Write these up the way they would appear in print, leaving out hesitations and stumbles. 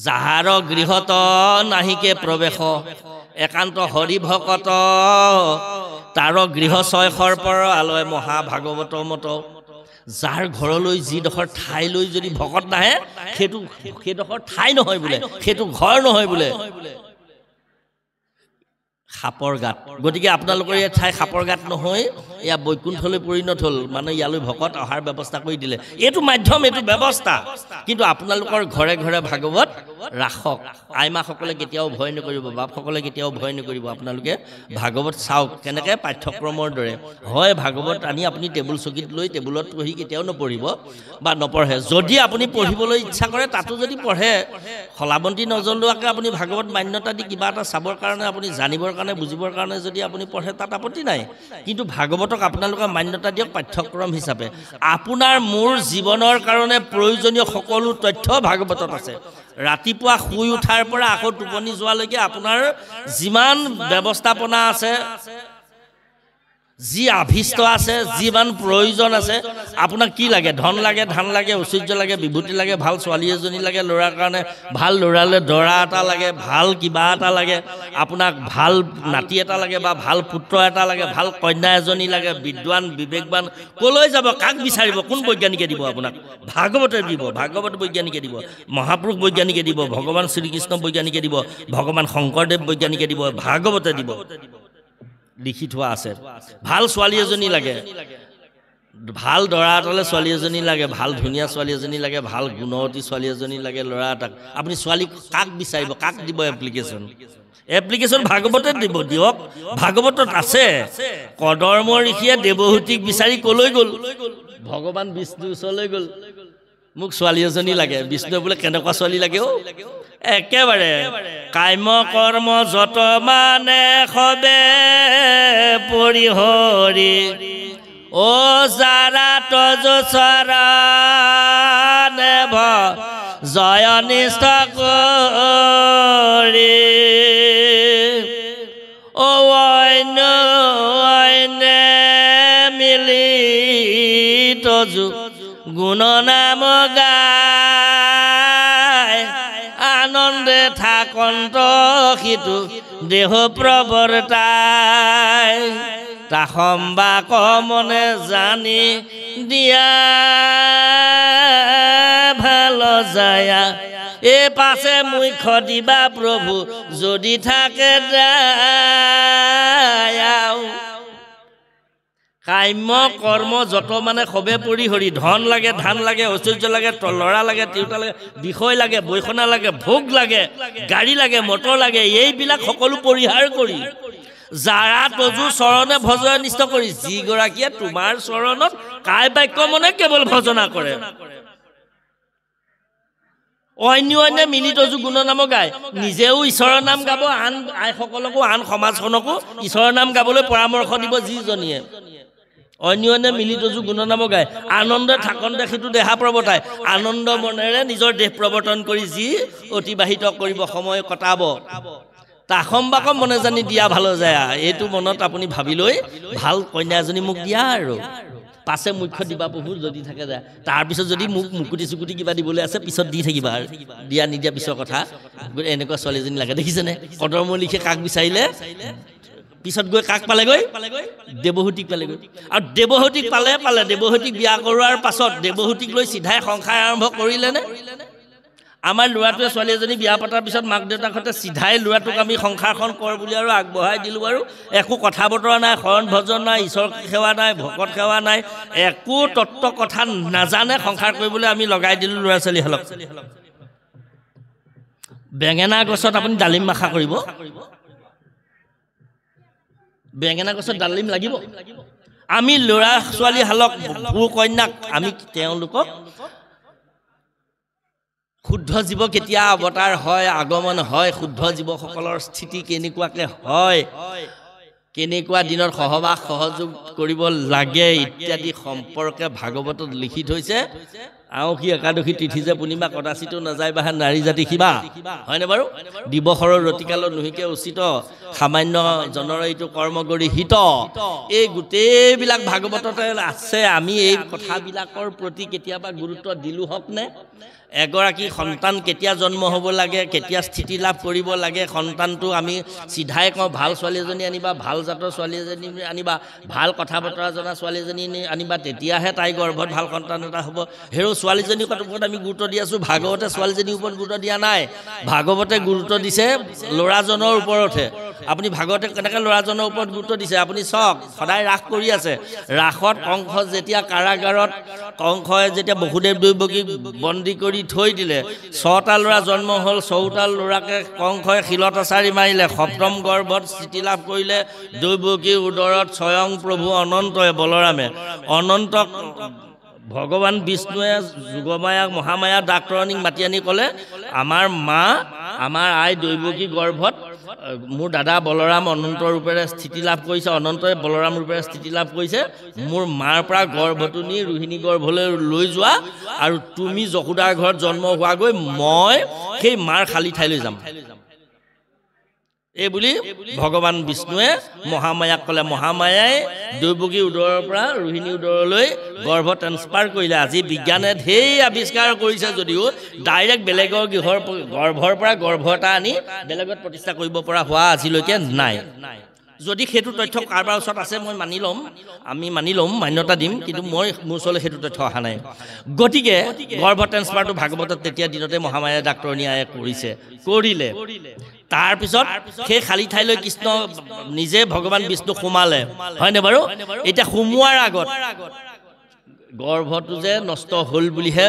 যাহাৰ গৃহত নাহিকে প্ৰৱেশ একান্ত হৰি ভকত তাৰ গৃহ ছয়শৰ পৰ আলয় মহাভাগৱত মত যাৰ ঘৰলৈ যিডোখৰ ঠাইলৈ যদি ভকত নাহে সেইডোখৰ ঠাই নহয় বোলে সেইটো ঘৰ নহয় বোলে খাপৰ গাত গতিকে আপোনালোকৰ এই ঠাই খাপৰ গাত নহয় ইয়া বৈকুণ্ঠলৈ পৰিণত হ'ল মানে ইয়ালৈ ভকত অহাৰ ব্যৱস্থা কৰি দিলে এইটো মাধ্যম এইটো ব্যৱস্থা কিন্তু আপোনালোকৰ ঘৰে ঘৰে ভাগৱত ৰাখক আইমাসকলে কেতিয়াও ভয় নকৰিব বাপসকলে কেতিয়াও ভয় নকৰিব আপোনালোকে ভাগৱত চাওক কেনেকৈ পাঠ্যক্ৰমৰ দৰে হয় ভাগৱত আনি আপুনি টেবুল চকীত লৈ টেবুলত বহি কেতিয়াও নপঢ়িব বা নপঢ়ে যদি আপুনি পঢ়িবলৈ ইচ্ছা কৰে তাতো যদি পঢ়ে খলাবন্তি নজ্বলোৱাকৈ আপুনি ভাগৱত মান্যতা দি কিবা এটা চাবৰ কাৰণে আপুনি জানিবৰ কাৰণে বুজিবৰ কাৰণে যদি আপুনি পঢ়ে তাত আপত্তি নাই কিন্তু ভাগৱতক আপোনালোকে মান্যতা দিয়ক পাঠ্যক্ৰম হিচাপে আপোনাৰ মোৰ জীৱনৰ কাৰণে প্ৰয়োজনীয় সকলো তথ্য ভাগৱতত আছে ৰাতিপুৱা শুই উঠাৰ পৰা আকৌ টোপনি যোৱালৈকে আপোনাৰ যিমান ব্যৱস্থাপনা আছে যি আভিষ্ট আছে যিমান প্ৰয়োজন আছে আপোনাক কি লাগে ধন লাগে ধান লাগে ঐশ্বৰ্য লাগে বিভূতি লাগে ভাল ছোৱালী এজনী লাগে ল'ৰাৰ কাৰণে ভাল ল'ৰালে দৰা এটা লাগে ভাল কিবা এটা লাগে আপোনাক ভাল নাতি এটা লাগে বা ভাল পুত্ৰ এটা লাগে ভাল কন্যা এজনী লাগে বিদ্বান বিবেকবান কলৈ যাব কাক বিচাৰিব কোন বৈজ্ঞানিকে দিব আপোনাক ভাগৱতে দিব ভাগৱত বৈজ্ঞানিকে দিব মহাপুৰুষ বৈজ্ঞানিকে দিব ভগৱান শ্ৰীকৃষ্ণ বৈজ্ঞানিকে দিব ভগৱান শংকৰদেৱ বৈজ্ঞানিকে দিব ভাগৱতে দিব লিখি থোৱা আছে ভাল ছোৱালী এজনী লাগে ভাল দৰা এটালৈ ছোৱালী এজনী লাগে ভাল ধুনীয়া ছোৱালী এজনী লাগে ভাল গুণৱতী ছোৱালী এজনী লাগে ল'ৰা এটাক আপুনি ছোৱালী কাক বিচাৰিব কাক দিব এপ্লিকেশ্যন ভাগৱতে দিব দিয়ক ভাগৱতত আছে কদৰ্ম ঋষিয়ে দেৱহূতিক বিচাৰি কলৈ গ'ল ভগৱান বিষ্ণু ওচৰলৈ গ'ল মোক ছোৱালী এজনী লাগে বিষ্ণুৱে বোলে কেনেকুৱা ছোৱালী লাগে একেবাৰে কাম্য কৰ্ম যত মানে সবে পৰিহৰি ও যাৰা তজ চৰণে জয় নিষ্ঠ কৰি ও অন্য মিলি তজু গুণ নাম গায় আনন্দে থাকন্ত সিটো দেহ প্ৰৱৰ্তাই তাসম্বা কমনে জানি দিয়া ভাল যায় এ পাছে মুখ্য দিবা প্ৰভু যদি থাকে কাম্য কৰ্ম যত মানে সবে পৰিহৰি ধন লাগে ধান লাগে ঐশ্বৰ্য লাগে ল'ৰা লাগে তিৰোতা লাগে বিষয় লাগে বৈষণা লাগে ভোগ লাগে গাড়ী লাগে মটৰ লাগে এইবিলাক সকলো পৰিহাৰ কৰি যাৰা তজু চৰণে ভজয় নিষ্ঠ কৰি যিগৰাকীয়ে তোমাৰ চৰণত কায় বাক্য মনে কেৱল ভজনা কৰে অন্য মিলি তজু গুণ নাম গায় নিজেও ঈশ্বৰৰ নাম গাব আন আইসকলকো আন সমাজখনকো ঈশ্বৰৰ নাম গাবলৈ পৰামৰ্শ দিব যিজনীয়ে অন্য মিলি তজু গুণ নাম গায় আনন্দে থাকন্দে সিটো দেহা প্ৰৱৰ্তাই আনন্দ মনেৰে নিজৰ দেহ প্ৰৱৰ্তন কৰি যি অতিবাহিত কৰিব সময় কটাব তাসম্বাকম মনে জানি দিয়া ভাল যায় এইটো মনত আপুনি ভাবি লৈ ভাল কন্যা এজনী মোক দিয়া আৰু পাছে মুখ্য দিবা প্ৰভু যদি থাকে যায় তাৰপিছত যদি মোক মুকুটি চুকুটি কিবা দিবলৈ আছে পিছত দি থাকিবা আৰু দিয়া নিদিয়া পিছৰ কথা এনেকুৱা ছোৱালীজনী লাগে দেখিছেনে কদৰ্ম লিখে কাক বিচাৰিলে পিছত গৈ কাক পালেগৈ দেৱহূতিক পালেগৈ আৰু দেৱহূতিক পালে দেৱহূতিক বিয়া কৰোৱাৰ পাছত দেৱহূতিক লৈ চিধাই সংসাৰ আৰম্ভ কৰিলেনে আমাৰ ল'ৰাটোৱে ছোৱালী এজনী বিয়া পতাৰ পিছত মাক দেউতাকহঁতে চিধাই ল'ৰাটোক আমি সংসাৰখন কৰ বুলি আৰু আগবঢ়াই দিলোঁ আৰু একো কথা বতৰা নাই শৰণ ভজন নাই ঈশ্বৰ সেৱা নাই ভকত সেৱা নাই একো তত্ত্ব কথা নাজানে সংসাৰ কৰিবলৈ আমি লগাই দিলোঁ ল'ৰা ছোৱালীসকলক বেঙেনা গছত আপুনি ডালিম আশা কৰিব বেঙেনা গছত ডালিম লাগিব আমি ল'ৰা ছোৱালীহালক ভূ কন্যাক আমি তেওঁলোকক শুদ্ধ জীৱ কেতিয়া অৱতাৰ হয় আগমন হয় শুদ্ধ জীৱসকলৰ স্থিতি কেনেকুৱাকৈ হয় কেনেকুৱা দিনত সহবাস সহযোগ কৰিব লাগে ইত্যাদি সম্পৰ্কে ভাগৱতত লিখি থৈছে আউসী একাদশী তিথি যে পূৰ্ণিমা কদাচিতো নাযায় বাহে নাৰী জাতি শিবা হয়নে বাৰু দিৱসৰ ৰতিকালত নুহিকে উচিত সামান্য জনৰ এইটো কৰ্ম কৰি হিত এই গোটেইবিলাক ভাগৱততে আছে আমি এই কথাবিলাকৰ প্ৰতি কেতিয়াবা গুৰুত্ব দিলোঁ হওক নে এগৰাকী সন্তান কেতিয়া জন্ম হ'ব লাগে, কেতিয়া স্থিতি লাভ কৰিব লাগে, সন্তানটো আমি চিধাই কওঁ ভাল ছোৱালী এজনী আনিবা, ভাল জাতৰ ছোৱালী এজনী আনিবা, ভাল কথা বতৰা জনা ছোৱালী এজনী আনিবা, তেতিয়াহে তাই গৰ্ভত ভাল সন্তান এটা হ'ব। হেৰ ছোৱালীজনীৰ ওপৰত আমি গুৰুত্ব দি আছোঁ, ভাগৱতে ছোৱালীজনীৰ ওপৰত গুৰুত্ব দিয়া নাই। ভাগৱতে গুৰুত্ব দিছে ল'ৰাজনৰ ওপৰতহে। আপুনি ভাগৱতে কেনেকৈ ল'ৰাজনৰ ওপৰত গুৰুত্ব দিছে আপুনি চাওক। সদায় ৰাস কৰি আছে, ৰাসত কংস যেতিয়া কাৰাগাৰত কংসই যেতিয়া বসুদেৱ দৈৱকীক বন্দী কৰি থৈ দিলে, 6টা ল'ৰা জন্ম হ'ল, 4টা ল'ৰাকে কংসই শিলত আচাৰি মাৰিলে, সপ্তম গৰ্ভত স্থিতি লাভ কৰিলে দৈৱকীৰ উদৰত স্বয়ং প্ৰভু অনন্তই বলৰামে। অনন্তক ভগৱান বিষ্ণুৱে যোগমায়া মহামায়া ডাক্তৰণীক মাতি আনি ক'লে, আমাৰ মা আমাৰ আই দৈৱকী গৰ্ভত মোৰ দাদা বলৰাম অনন্ত ৰূপেৰে স্থিতি লাভ কৰিছে, অনন্তই বলৰাম ৰূপেৰে স্থিতি লাভ কৰিছে, মোৰ মাৰ পৰা গৰ্ভটো নি ৰোহিণী গৰ্ভলৈ লৈ যোৱা, আৰু তুমি যশোদাৰ ঘৰত জন্ম হোৱাগৈ মই সেই মাৰ খালী ঠাইলৈ যাম। এই বুলি ভগৱান বিষ্ণুৱে মহামায়াক ক'লে। মহামায়াই দৈৱকী উদৰৰ পৰা ৰোহিণী উদৰলৈ গৰ্ভ ট্ৰেন্সফাৰ কৰিলে। আজি বিজ্ঞানে ঢেৰ আৱিষ্কাৰ কৰিছে যদিও ডাইৰেক্ট বেলেগৰ গৰ্ভৰ পৰা গৰ্ভ এটা আনি বেলেগত প্ৰতিষ্ঠা কৰিব পৰা হোৱা আজিলৈকে নাই। যদি সেইটো তথ্য কাৰোবাৰ ওচৰত আছে মই মানি ল'ম, আমি মানি ল'ম, মান্যতা দিম, কিন্তু মোৰ ওচৰলৈ সেইটো তথ্য অহা নাই। গতিকে গৰ্ভ ট্ৰেন্সফাৰটো ভাগৱতত তেতিয়া দিনতে মহামায়া ডাক্তৰণীয়ে কৰিলে। তাৰপিছত সেই খালী ঠাইলৈ কৃষ্ণ নিজে ভগৱান বিষ্ণু সোমালে, হয়নে বাৰু? এতিয়া সোমোৱাৰ আগত গৰ্ভটো যে নষ্ট হ'ল বুলিহে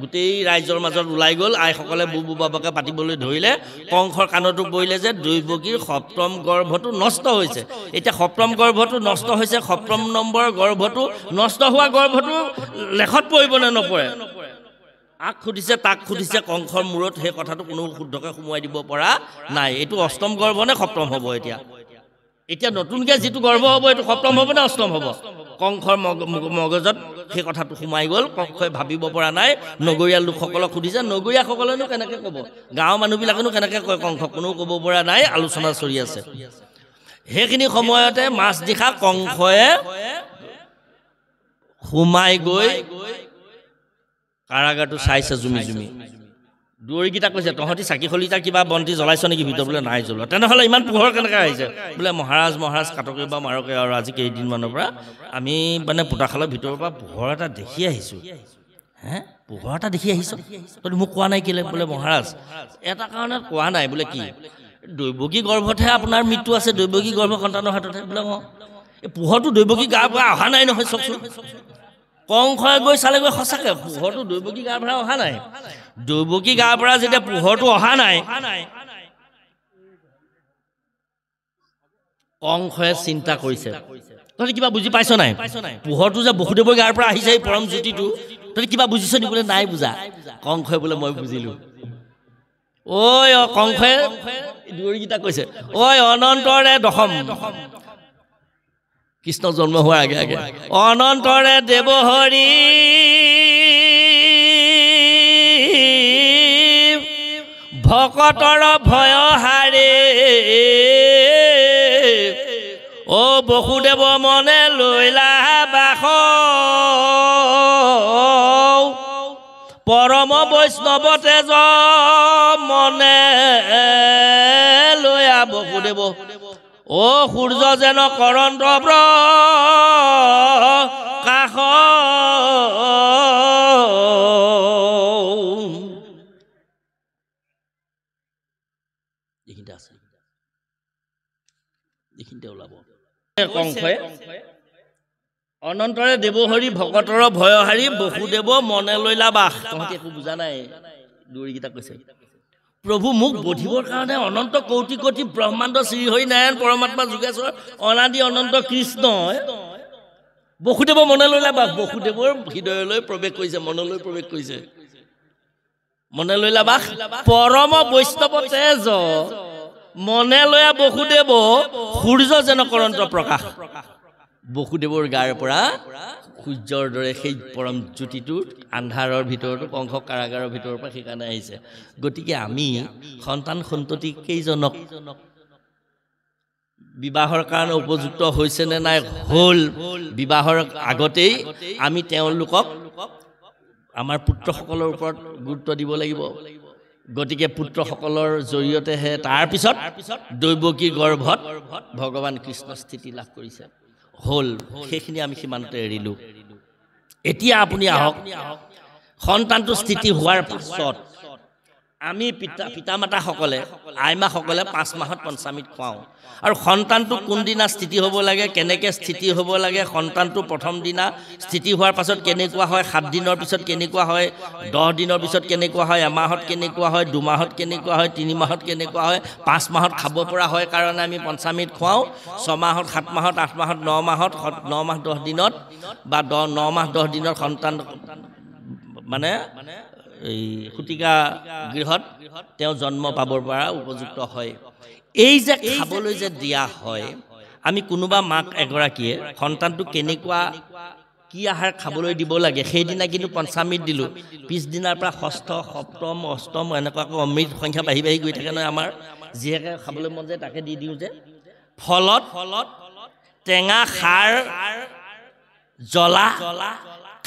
গোটেই ৰাইজৰ মাজত ওলাই গ'ল। আইসকলে বুবু বাবাকে পাতিবলৈ ধৰিলে, কংসৰ কাণতো পৰিলে যে দৈৱকীৰ সপ্তম গৰ্ভটো নষ্ট হৈছে। এতিয়া সপ্তম গৰ্ভটো নষ্ট হৈছে, সপ্তম নম্বৰ গৰ্ভটো নষ্ট হোৱা গৰ্ভটো লেখত পৰিব নে নপৰে? আক সুধিছে, তাক সুধিছে, কংসৰ মূৰত সেই কথাটো কোনো শুদ্ধকৈ সোমোৱাই দিব পৰা নাই। এইটো অষ্টম গৰ্ভ নে সপ্তম হ'ব? এতিয়া নতুনকৈ যিটো গৰ্ভ হ'ব এইটো সপ্তম হ'ব নে অষ্টম হ'ব? কংসৰ মগজত সেই কথাটো সোমাই গ'ল, কংসই ভাবিব পৰা নাই। নগৰীয়া লোকসকলক সুধিছে, নগৰীয়াসকলেনো কেনেকৈ ক'ব, গাঁৱৰ মানুহবিলাকেনো কেনেকৈ কয় কংসক, কোনেও ক'ব পৰা নাই, আলোচনা চলি আছে। সেইখিনি সময়তে মাজনিশা কংসই সোমাই গৈ কাৰাগাৰটো চাইছে জুমি জুমি। দুৱৰীকেইটা কৈছে, তহঁতি চাকি খলিতা কিবা বন্তি জ্বলাইছ নেকি ভিতৰত? বোলে নাই জ্বলোৱা। তেনেহ'লে ইমান পোহৰ কেনেকৈ আহিছে? বোলে মহাৰাজ কাটকে বা মাৰকে, আৰু আজি কেইদিনমানৰ পৰা আমি মানে পোতাশালৰ ভিতৰৰ পৰা পোহৰ এটা দেখি আহিছোঁ। হে, পোহৰ এটা দেখি আহিছ? তহঁতি মোক কোৱা নাই কেলৈ? বোলে মহাৰাজ এটা কাৰণত কোৱা নাই। বোলে কি? দৈৱকী গৰ্ভতহে আপোনাৰ মৃত্যু আছে, দৈৱকী গৰ্ভ সন্তানৰ হাততহে। বোলে অঁ, এই পোহৰটো দৈৱকী গাৰ পৰা অহা নাই নহয়, চাওকচোন। কংসই গৈ চালেগৈ, সঁচাকৈ পোহৰটো দৈৱকী গাৰ পৰা অহা নাই। দৈৱকী গাৰ পৰা যেতিয়া পোহৰটো অহা নাই, কংসই চিন্তা কৰিছে, তহঁতি কিবা বুজি পাইছ নাই? পোহৰটো যে বসুদেৱৰ গাৰ পৰা আহিছে, এই পৰম জ্যোতিটো, তহঁতি কিবা বুজিছ নি? বোলে নাই বুজা। কংসই বোলে মই বুজিলোঁ। ঐ কংসই দুৱৰীকেইটা কৈছে, ঐ অনন্তৰে দশম, কৃষ্ণ জন্ম হোৱাৰ আগে আগে, অনন্তৰে দেৱ হৰি ভকতৰ ভয় হাৰে, অ বসুদেৱ মনে লৈলা বাস, পৰম বৈষ্ণৱ তেজ মনে লৈয়া বসুদেৱ, অ সূৰ্য যেন কৰন্ত কাষ, এইখিনিতে আছে, এইখিনিতে ওলাব। কংসই অনন্তৰে দেৱহৰি ভকতৰ ভয় হাৰি, বসুদেৱ মনে লৈলা বাস। তহঁতি একো বুজা নাই, দুৱৰীকেইটা কৈছে। প্ৰভু মোক বধিবৰ কাৰণে অনন্ত কৌটি কোটি ব্ৰহ্মাণ্ড শ্ৰীহৰি নাৰায়ণ পৰমাত্মা যোগেশ্বৰ অনাদি অনন্ত কৃষ্ণ বসুদেৱ মনে লৈলা বাস। বসুদেৱৰ হৃদয়লৈ প্ৰৱেশ কৰিছে, মনলৈ প্ৰৱেশ কৰিছে। মনে লৈলা বাস, পৰম বৈষ্ণৱ তেজ মনে লৈয়া বসুদেৱ, সূৰ্য যেন কৰন্ত প্ৰকাশ। বসুদেৱৰ গাৰ পৰা সূৰ্যৰ দৰে সেই পৰম জ্যোতিটো আন্ধাৰৰ ভিতৰতো, কংস কাৰাগাৰৰ ভিতৰৰ পৰা সেইকাৰণে আহিছে। গতিকে আমি সন্তান সন্ততি কেইজনক বিবাহৰ কাৰণে উপযুক্ত হৈছে নে নাই? হ'ল। বিবাহৰ আগতেই আমি তেওঁলোকক আমাৰ পুত্ৰসকলৰ ওপৰত গুৰুত্ব দিব লাগিব গতিকে পুত্ৰসকলৰ জৰিয়তেহে তাৰ পিছত দৈৱকী গৰ্ভত ভগৱান কৃষ্ণ স্থিতি লাভ কৰিছে হ'ল সেইখিনি আমি সীমান্তে এৰিলোঁ এতিয়া আপুনি আহক সন্তানটো স্থিতি হোৱাৰ পাছত আমি পিতামাতাসকলে আইমাসকলে 5 মাহত পঞ্চামৃত খুৱাওঁ আৰু সন্তানটো কোনদিনা স্থিতি হ'ব লাগে কেনেকৈ স্থিতি হ'ব লাগে সন্তানটো প্ৰথম দিনা স্থিতি হোৱাৰ পাছত কেনেকুৱা হয় 7 দিনৰ পিছত কেনেকুৱা হয় 10 দিনৰ পিছত কেনেকুৱা হয় এমাহত কেনেকুৱা হয় 2 মাহত কেনেকুৱা হয় 3 মাহত কেনেকুৱা হয় 5 মাহত খাব পৰা হয় কাৰণে আমি পঞ্চামৃত খুৱাওঁ 6 মাহত 7 মাহত 8 মাহত 9 মাহত 9 মাহ 10 দিনত বা 9 মাহ 10 দিনত সন্তান মানে এই খুটিকা গৃহত তেওঁ জন্ম পাবৰ পৰা উপযুক্ত হয় এই যে খাবলৈ যে দিয়া হয় আমি কোনোবা মাক এগৰাকীয়ে সন্তানটো কেনেকুৱা কি আহাৰ খাবলৈ দিব লাগে সেইদিনা কিন্তু পঞ্চামৃত দিলোঁ পিছদিনাৰ পৰা ষষ্ঠ সপ্তম অষ্টম এনেকুৱাকৈ অমৃত সংখ্যা বাঢ়ি বাঢ়ি গৈ থাকে নহয় আমাৰ যিহেকে খাবলৈ মন যায় তাকে দি দিওঁ যে ফলত টেঙা খাৰ জ্বলা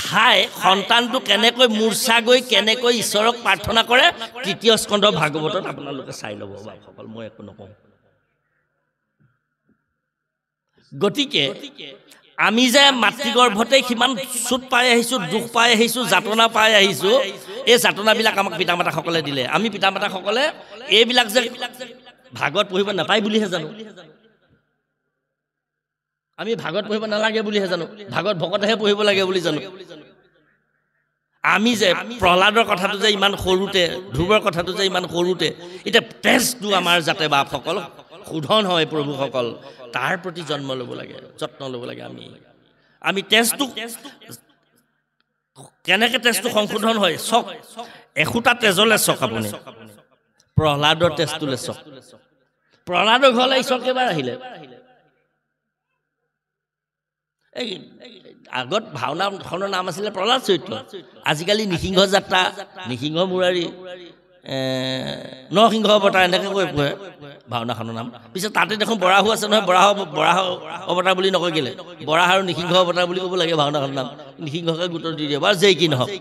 খাই সন্তানটো কেনেকৈ মূৰ্ছা গৈ কেনেকৈ ঈশ্বৰক প্ৰাৰ্থনা কৰে তৃতীয় স্কন্ধ ভাগৱতত আপোনালোকে চাই ল'ব বাপসকল মই একো নকওঁ গতিকে আমি যে মাতৃগৰ্ভতে সিমান চুট পাই আহিছোঁ দুখ পাই আহিছোঁ যাতনা পাই আহিছোঁ এই যাতনাবিলাক আমাক পিতামাতাসকলে দিলে আমি পিতামাতাসকলে এইবিলাক যে ভাগৱত পঢ়িব নাপায় বুলিহে জানো আমি ভাগৱত পঢ়িব নালাগে বুলিহে জানো ভাগৱত ভকতেহে পঢ়িব লাগে বুলি জানো আমি যে প্ৰহ্লাদৰ কথাটো যে ইমান সৰুতে ধ্ৰুৱৰ কথাটো যে ইমান সৰুতে এতিয়া তেজটো আমাৰ যাতে বাপসকল শোধন হয় প্ৰভুসকল তাৰ প্ৰতি জন্ম ল'ব লাগে যত্ন ল'ব লাগে আমি তেজটো কেনেকৈ তেজটো সংশোধন হয় চক এখুটা তেজলৈ চক আপুনি প্ৰহ্লাদৰ তেজটোলৈ চক প্ৰহ্লাদৰ ঘৰলৈ ঈশ্বৰ কেইবাৰ আহিলে এই আগত ভাওনাখনৰ নাম আছিলে প্ৰহ্লাদ চৰিত্ৰ আজিকালি নৃসিংহ যাত্ৰা নৃসিংহ মুৰাৰী নৰসিংহ অৱতাৰ এনেকৈ কৈ পঢ়ে ভাওনাখনৰ নাম পিছত তাতে দেখোন বৰাহো আছে নহয় বৰাহ অৱতাৰ বুলি নকয় কেলে বৰাহ আৰু নৃসিংহ অৱতাৰ বুলি ক'ব লাগে ভাওনাখনৰ নাম নৃসিংহকে গুৰুত্ব দি দিয়ে বাৰু যেই কি নহওক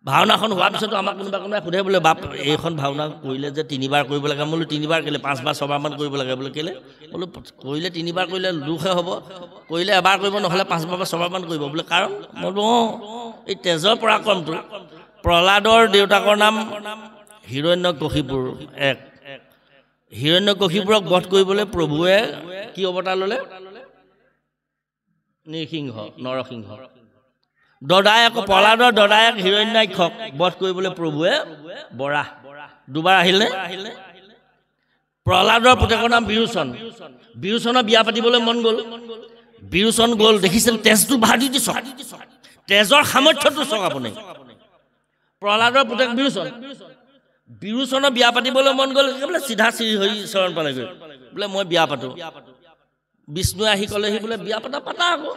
ভাওনাখন হোৱাৰ পিছতো আমাক কোনোবাই সোধে বোলে বাপ এইখন ভাওনা কৰিলে যে 3বাৰ কৰিব লাগে বোলো 3বাৰ কেলে 5বাৰ 6বাৰমান কৰিব লাগে বোলে কেলে বোলো কৰিলে 3বাৰ কৰিলে দুখহে হ'ব কৰিলে এবাৰ কৰিব নহ'লে 5বাৰ বা 6বাৰমান কৰিব বোলে কাৰণ মই বোলো এই তেজৰ পৰাক্ৰমটো প্ৰহ্লাদৰ দেউতাকৰ নাম হিৰণ্যকশিপুৰ হিৰণ্যকশিপুৰক বধ কৰিবলৈ প্ৰভুৱে কি অৱতাৰ ল'লে নৰসিংহ দদায়ক প্ৰহ্লাদৰ দদায়ক হিৰণ্যাক্ষক বধ কৰিবলৈ প্ৰভুৱে বৰাহ 2বাৰ আহিলে প্ৰহ্লাদৰ পুতেকৰ নাম বিৰোচনৰ বিয়া পাতিবলৈ মন গ'ল বিৰোচন গ'ল দেখিছিল তেজটো ভাজি দিছ তেজৰ সামৰ্থ্যটো চাওক আপুনি প্ৰহ্লাদৰ পুতেক বিৰোচনৰ বিয়া পাতিবলৈ মন গ'ল বোলে চিধা চিৰি হৈ চৰণ পালেগৈ বোলে মই বিয়া পাতোঁ বিষ্ণুৱে আহি ক'লেহি বোলে বিয়া পাতা আকৌ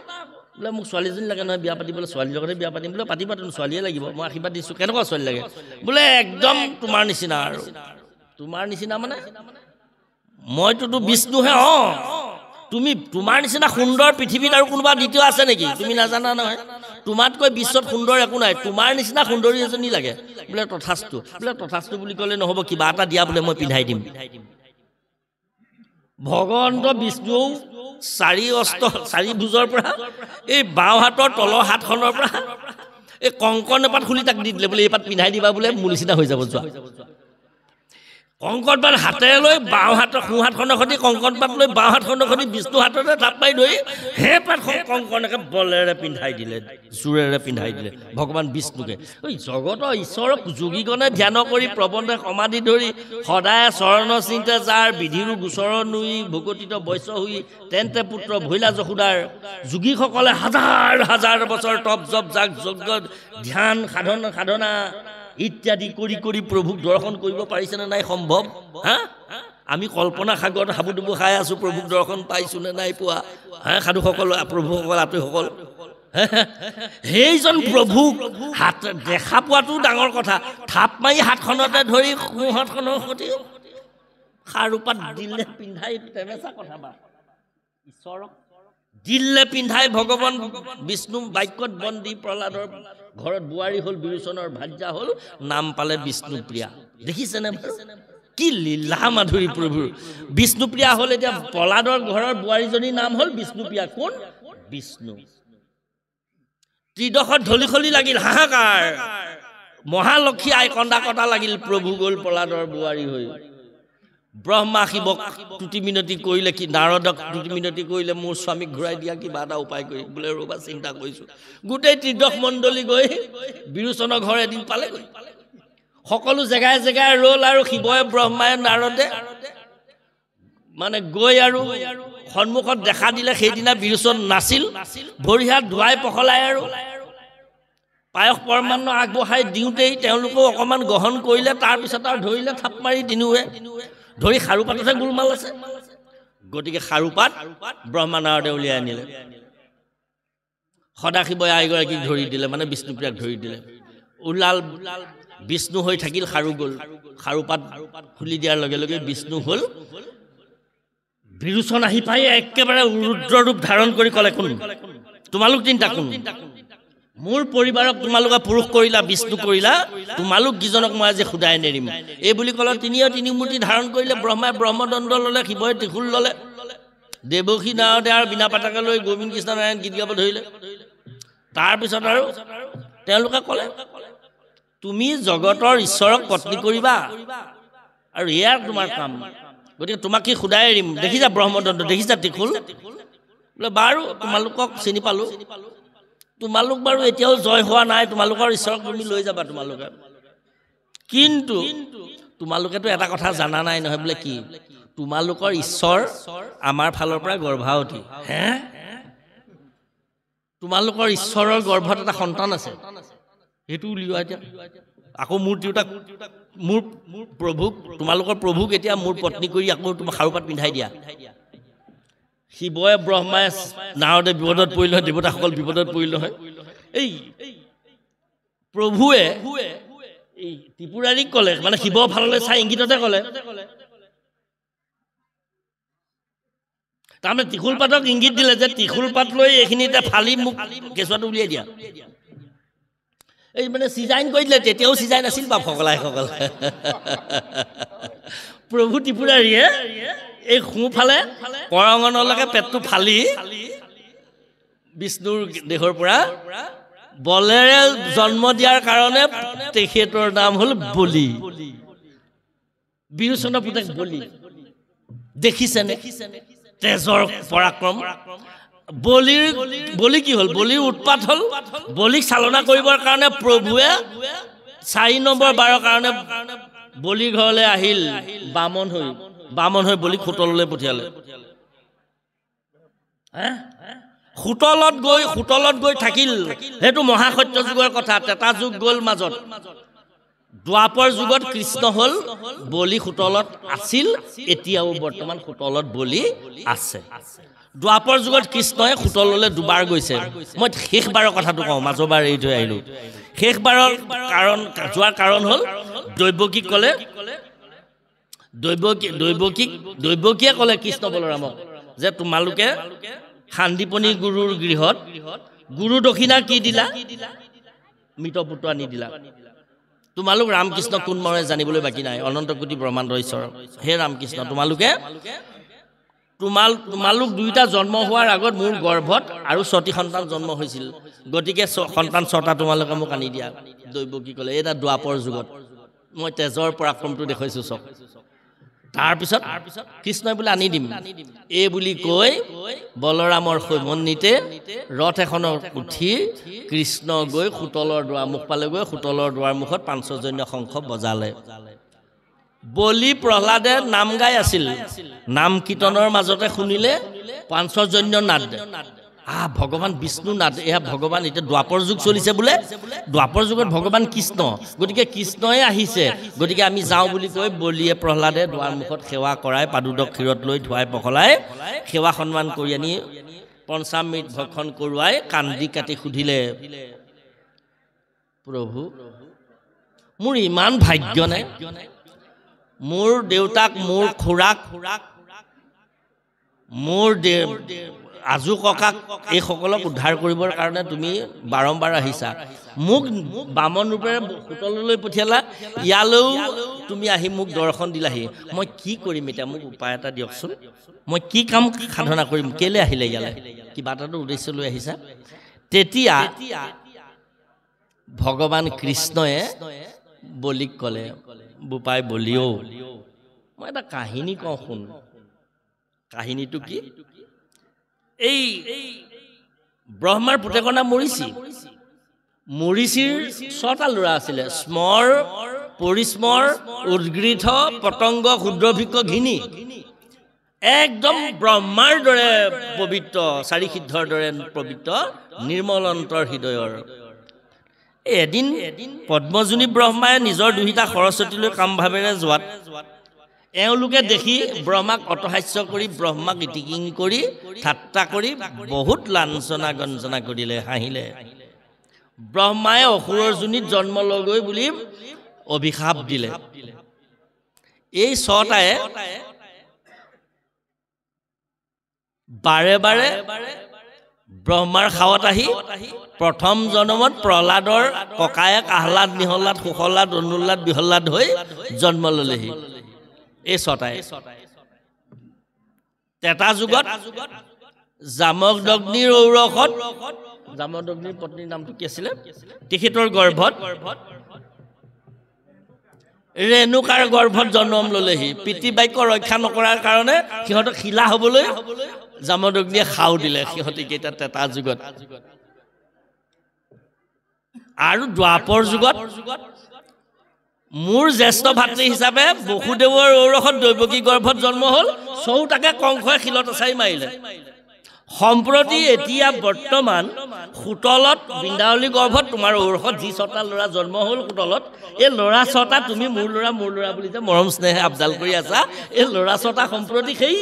বোলে মোক ছোৱালীজনী লাগে নহয় বিয়া পাতিবলৈ ছোৱালীৰ লগতে বিয়া পাতিম বোলে পাতিবা তুমি ছোৱালীয়ে লাগিব মই আশীৰ্বাদ দিছোঁ কেনেকুৱা ছোৱালী লাগে বোলে একদম তোমাৰ নিচিনা আৰু তোমাৰ নিচিনা মানে মইতোতো বিষ্ণুহে তুমি তোমাৰ নিচিনা সুন্দৰ পৃথিৱীত আৰু কোনোবা দ্বিতীয় আছে নেকি তুমি নাজানা নহয় তোমাতকৈ বিশ্বত সুন্দৰ একো নাই তোমাৰ নিচিনা সুন্দৰী এজনী লাগে বোলে তথাস্তু বুলি ক'লে নহ'ব কিবা এটা দিয়া বোলে মই পিন্ধাই দিম ভগৱন্ত বিষ্ণু 4 ভুজৰ পৰা এই বাওঁ হাতৰ তলৰ হাতখনৰ পৰা এই কংকণ এপাত খুলি তাক দি দিলে বোলে এই পাত পিন্ধাই দিবা বোলে মোৰ নিচিনা হৈ যাব যোৱা কংকণ পাত হাতেৰে লৈ বাওঁ হাতৰ সোঁ হাতখনৰ সৈতে কংকণ পাত লৈ বাওঁ হাতখনৰ সৈতে বিষ্ণু হাততে থাপ পাই ধৰি সেই পাত কংকণকে বলেৰে পিন্ধাই দিলে জোৰেৰে পিন্ধাই দিলে ভগৱান বিষ্ণুকে ঐ জগতৰ ঈশ্বৰক যোগীগণে ধ্যান কৰি প্ৰবন্ধে সমাধি ধৰি সদায় চৰণ চিন্তে যাৰ বিধিৰো গোচৰ নুই ভকতিত বৈশ্য হৈ তেন্তে পুত্ৰ ভৈলা যশোদাৰ যোগীসকলে হাজাৰ বছৰ তপ জপ যাগ যজ্ঞ ধ্যান সাধনা ইত্যাদি কৰি প্ৰভুক দৰ্শন কৰিব পাৰিছেনে নাই সম্ভৱ আমি কল্পনা সাগৰত হাবুডুবু খাই আছোঁ প্ৰভুক দৰ্শন পাইছোঁ নে নাই পোৱা সাধুসকল প্ৰভুসকল আতৈসকল সেইজন প্ৰভুক হাত দেখা পোৱাটো ডাঙৰ কথা থাপ মাৰি হাতখনতে ধৰি সোঁ হাতখনৰ সৈতে খাৰুপাত দিলে পিন্ধাই তেনেচা কথা বা ঈশ্বৰক দিল্লে পিন্ধাই ভগৱান বিষ্ণু বাক্যত বন্দী প্ৰহ্লাদৰ ঘৰত বোৱাৰী হ'ল বিৰোচনৰ ভাৰ্যা হ'ল নাম পালে বিষ্ণুপ্ৰিয়া দেখিছেনে কি লীলা মাধুৰী প্ৰভুৰ বিষ্ণুপ্ৰিয়া হ'ল এতিয়া প্ৰহ্লাদৰ ঘৰৰ বোৱাৰীজনীৰ নাম হ'ল বিষ্ণুপ্ৰিয়া কোন বিষ্ণু ত্ৰিদশত ধলিখলি লাগিল হাহাকাৰ মহালক্ষ্মী আই কন্দা কটা লাগিল প্ৰভু গ'ল প্ৰহ্লাদৰ বোৱাৰী হৈ ব্ৰহ্মা শিৱক তুতি মিনতি কৰিলে কি নাৰদক তুতি মিনতি কৰিলে মোৰ স্বামীক ঘূৰাই দিয়া কিবা এটা উপায় কৰি বোলে ৰবা চিন্তা কৰিছোঁ গোটেই ত্ৰিদশ মণ্ডলী গৈ বিৰোচনৰ ঘৰ এদিন পালেগৈ সকলো জেগাই জেগাই ৰ'ল আৰু শিৱই ব্ৰহ্মাই নাৰদে মানে গৈ আৰু সন্মুখত দেখা দিলে সেইদিনা বিৰোচন নাছিল ভৰি হাত ধুৱাই পখলাই আৰু পায়স পৰমান্ন আগবঢ়াই দিওঁতেই তেওঁলোকেও অকণমান গ্ৰহণ কৰিলে তাৰপিছত আৰু ধৰিলে থাপ মাৰি দিনুৱে ধৰি খাৰুপাততে গোলমাল আছে গতিকে খাৰুপাত ব্ৰহ্মা নাৰদে উলিয়াই আনিলে সদাশিৱই আইগৰাকীক ধৰি দিলে মানে বিষ্ণুপ্ৰিয়াক ধৰি দিলে ওলাল বিষ্ণু হৈ থাকিল খাৰু গ'ল খাৰুপাত খুলি দিয়াৰ লগে লগে বিষ্ণু হ'ল বিৰোচন আহি পাই একেবাৰে ৰুদ্ৰ ৰূপ ধাৰণ কৰি ক'লে কোন তোমালোক তিনিটা কোন মোৰ পৰিবাৰক তোমালোকে পুৰুষ কৰিলা বিষ্ণু কৰিলা তোমালোক কিজনক মই আজি খুদাই নেৰিম এই বুলি ক'লে তিনি মূৰ্তি ধাৰণ কৰিলে ব্ৰহ্মাই ব্ৰহ্মদণ্ড ল'লে শিৱই ত্ৰিশূল ল'লে দেৱকী নাৰদে আৰু বিনা পাতাকে লৈ গোবিন্দ কৃষ্ণ নাৰায়ণ গীত গাব ধৰিলে তাৰপিছত আৰু তেওঁলোকে ক'লে তুমি জগতৰ ঈশ্বৰক পত্নী কৰিবা আৰু এয়াৰ তোমাৰ কাম গতিকে তোমাক কি খুদাই এৰিম দেখিছা ব্ৰহ্মদণ্ড দেখিছা ত্ৰিশূল বোলে বাৰু তোমালোকক চিনি পালোঁ তোমালোক বাৰু এতিয়াও জয় হোৱা নাই তোমালোকৰ ঈশ্বৰক তুমি লৈ যাবা তোমালোকে কিন্তু তোমালোকেতো এটা কথা জানা নাই নহয় বোলে কি তোমালোকৰ ঈশ্বৰ আমাৰ ফালৰ পৰা গৰ্ভাৱতী হে তোমালোকৰ ঈশ্বৰৰ গৰ্ভত এটা সন্তান আছে সেইটো উলিওৱা এতিয়া আকৌ মোৰ দেউতাক মোৰ প্ৰভুক তোমালোকৰ প্ৰভুক এতিয়া মোৰ পত্নী কৰি আকৌ তোমাৰ খাৰুপাত পিন্ধাই দিয়া শিৱই ব্ৰহ্মাই নাৰদে বিপদত পৰিল নহয় দেৱতাসকল বিপদত পৰিল নহয় এই প্ৰভুৱে এই ত্ৰিপুৰাৰীক ক'লে মানে শিৱৰ ফাললৈ চাই ইংগিততে ক'লে তাৰমানে ত্ৰিশূল পাতক ইংগিত দিলে যে ত্ৰিশূল পাত লৈ এইখিনিতে ফালি মোক কেঁচুৱাটো উলিয়াই দিয়া এই মানে চিজাইন কৰি দিলে তেতিয়াও চিজাই নাছিল বা সকলাই প্ৰভু ত্ৰিপুৰাৰীয়ে এই সোঁফালে কৰঙনলৈকে পেটটো ফালি বিষ্ণুৰ দেহৰ পৰা বলেৰে জন্ম দিয়াৰ কাৰণে তেখেতৰ নাম হ'ল বলি বিৰোচনৰ পুতেক বলি দেখিছেনে তেজৰ পৰাক্ৰম বলি কি হ'ল বলিৰ উৎপাত হ'ল বলিক চালনা কৰিবৰ কাৰণে প্ৰভুৱে 4 নম্বৰ বাৰৰ কাৰণে বলিৰ ঘৰলৈ আহিল বামন হৈ বলিক সুতললৈ পঠিয়ালে সুতলত গৈ থাকিল সেইটো মহাসত্য যুগৰ কথা তেতা যুগ গ'ল মাজত দ্বাপৰ যুগত কৃষ্ণ হ'ল বলি সুতলত আছিল এতিয়াও বৰ্তমান সুতলত বলি আছে দ্বাপৰ যুগত কৃষ্ণই সুতললৈ দুবাৰ গৈছে মই শেষবাৰৰ কথাটো কওঁ মাজৰবাৰ এৰি থৈ আহিলোঁ শেষবাৰৰ যোৱাৰ কাৰণ হ'ল দৈৱকীক ক'লে দৈৱকীয়ে ক'লে কৃষ্ণ বলৰামক যে তোমালোকে শান্তিপনী গুৰুৰ গৃহত গুৰু দক্ষিণা কি দিলা মৃতপুত্ৰ আনি দিলা তোমালোক ৰামকৃষ্ণ কোন মৰে জানিবলৈ বাকী নাই অনন্ত কোটি ব্ৰহ্মাণ্ড ঈশ্বৰ হে ৰামকৃষ্ণ তোমালোক দুইটা জন্ম হোৱাৰ আগত মোৰ গৰ্ভত আৰু 6টি সন্তান জন্ম হৈছিল গতিকে সন্তান 6টা তোমালোকে মোক আনি দিয়া দৈৱকী ক'লে এটা দ্বাপৰ যুগত মই তেজৰ পৰাক্ৰমটো দেখুৱাইছোঁ চব তাৰপিছত কৃষ্ণই বোলে আনি দিম এই বুলি কৈ বলৰামৰ সমন্বিতে ৰথ এখনত উঠি কৃষ্ণ গৈ সুতলৰ দুৱাৰমুখ পালেগৈ সুতলৰ দুৱাৰমুখত পাঞ্চজন্য শংখ বজালে বলি প্ৰহ্লাদে নাম গাই আছিল নাম কীৰ্তনৰ মাজতে শুনিলে পাঞ্চজন্য নাদ ভগৱান বিষ্ণু নাদ এয়া ভগৱান এতিয়া দ্বাপৰ যুগ চলিছে বোলে দ্বাপৰ যুগত ভগৱান কৃষ্ণ গতিকে কৃষ্ণই আহিছে গতিকে আমি যাওঁ বুলি কৈ বলিয়ে প্ৰহ্লাদে দুৱাৰমুখত সেৱা কৰাই পাদুদক ক্ষীৰত লৈ ধুৱাই পখলাই সেৱা সন্মান কৰি আনি পঞ্চামৃত ভক্ষণ কৰোৱাই কান্দি কাটি সুধিলে প্ৰভু মোৰ ইমান ভাগ্য নাই মোৰ দেউতাক মোৰ খুৰাক মোৰ আজু ককাক এই সকলক উদ্ধাৰ কৰিবৰ কাৰণে তুমি বাৰম্বাৰ আহিছা মোক বামন ৰূপেৰে হোটেললৈ পঠিয়ালা ইয়ালৈও তুমি আহি মোক দৰ্শন দিলাহি মই কি কৰিম এতিয়া মোক উপায় এটা দিয়কচোন মই কি কাম সাধনা কৰিম কেলে আহিলে ইয়ালে কিবা এটাটো উদ্দেশ্য লৈ আহিছা তেতিয়া ভগৱান কৃষ্ণয়ে বলিক ক'লে বুপাই বলিও মই এটা কাহিনী কওঁ শুন কাহিনীটো কি এই ব্ৰহ্মাৰ পুতেকৰ নাম মৰিচিৰ 6টা ল'ৰা আছিলে স্মৰ পৰিস্মৰ উদ্গৃথ পতংগ ক্ষুদ্ৰভিক্ষ ঘিনি একদম ব্ৰহ্মাৰ দৰে পবিত্ৰ চাৰি সিদ্ধৰ দৰে পবিত্ৰ নিৰ্মল অন্তৰ হৃদয়ৰ এদিন পদ্মজনী ব্ৰহ্মাই নিজৰ দুহিতা সৰস্বতীলৈ কামভাৱেৰে যোৱাত এওঁলোকে দেখি ব্ৰহ্মাক অটহাস্য কৰি ব্ৰহ্মাক ইতিকিং কৰি ঠাট্টা কৰি বহুত লাঞ্ছনা গঞ্জনা কৰিলে হাঁহিলে ব্ৰহ্মাই অসুৰৰ জনীত জন্ম লগৈ বুলি অভিশাপ দিলে এই 6টায়ে বাৰে বাৰে ব্ৰহ্মাৰ খাৱত আহি প্ৰথম জন্মত প্ৰহ্লাদৰ ককায়েক আহ্লাদ নিহল্লাদ সুহল্লাদ অনুল্লাদ বিহল্লাদ হৈ জন্ম ললেহি এই 6টায়ে তেতা যুগত জামদগ্নিৰ ঔৰসত জামদগ্নিৰ পত্নীৰ নামটো কি আছিলে তেখেতৰ গৰ্ভত ৰেণুকাৰ গৰ্ভত জন্ম ললেহি পিতৃ বাক্য ৰক্ষা নকৰাৰ কাৰণে সিহঁতক শিলা হ'বলৈ জামদগ্নিয়ে খাও দিলে সিহঁতে কেইটা তেতা যুগত আৰু দ্বাপৰ যুগত মোৰ জ্যেষ্ঠ ভাতৃ হিচাপে বসুদেৱৰ ঔৰসত দৈৱকী গৰ্ভত জন্ম হ'ল 4টাকে কংসই শিলত আছাৰি মাৰিলে সম্প্ৰতি এতিয়া বৰ্তমান হোটেলত বৃন্দাৱলী গৰ্ভত তোমাৰ ঔৰসত যি 6টা ল'ৰা জন্ম হ'ল হোটেলত এই ল'ৰা 6টা তুমি মোৰ ল'ৰা বুলি যে মৰম স্নেহে আবদাল কৰি আছা এই ল'ৰা 6টা সম্প্ৰতি সেই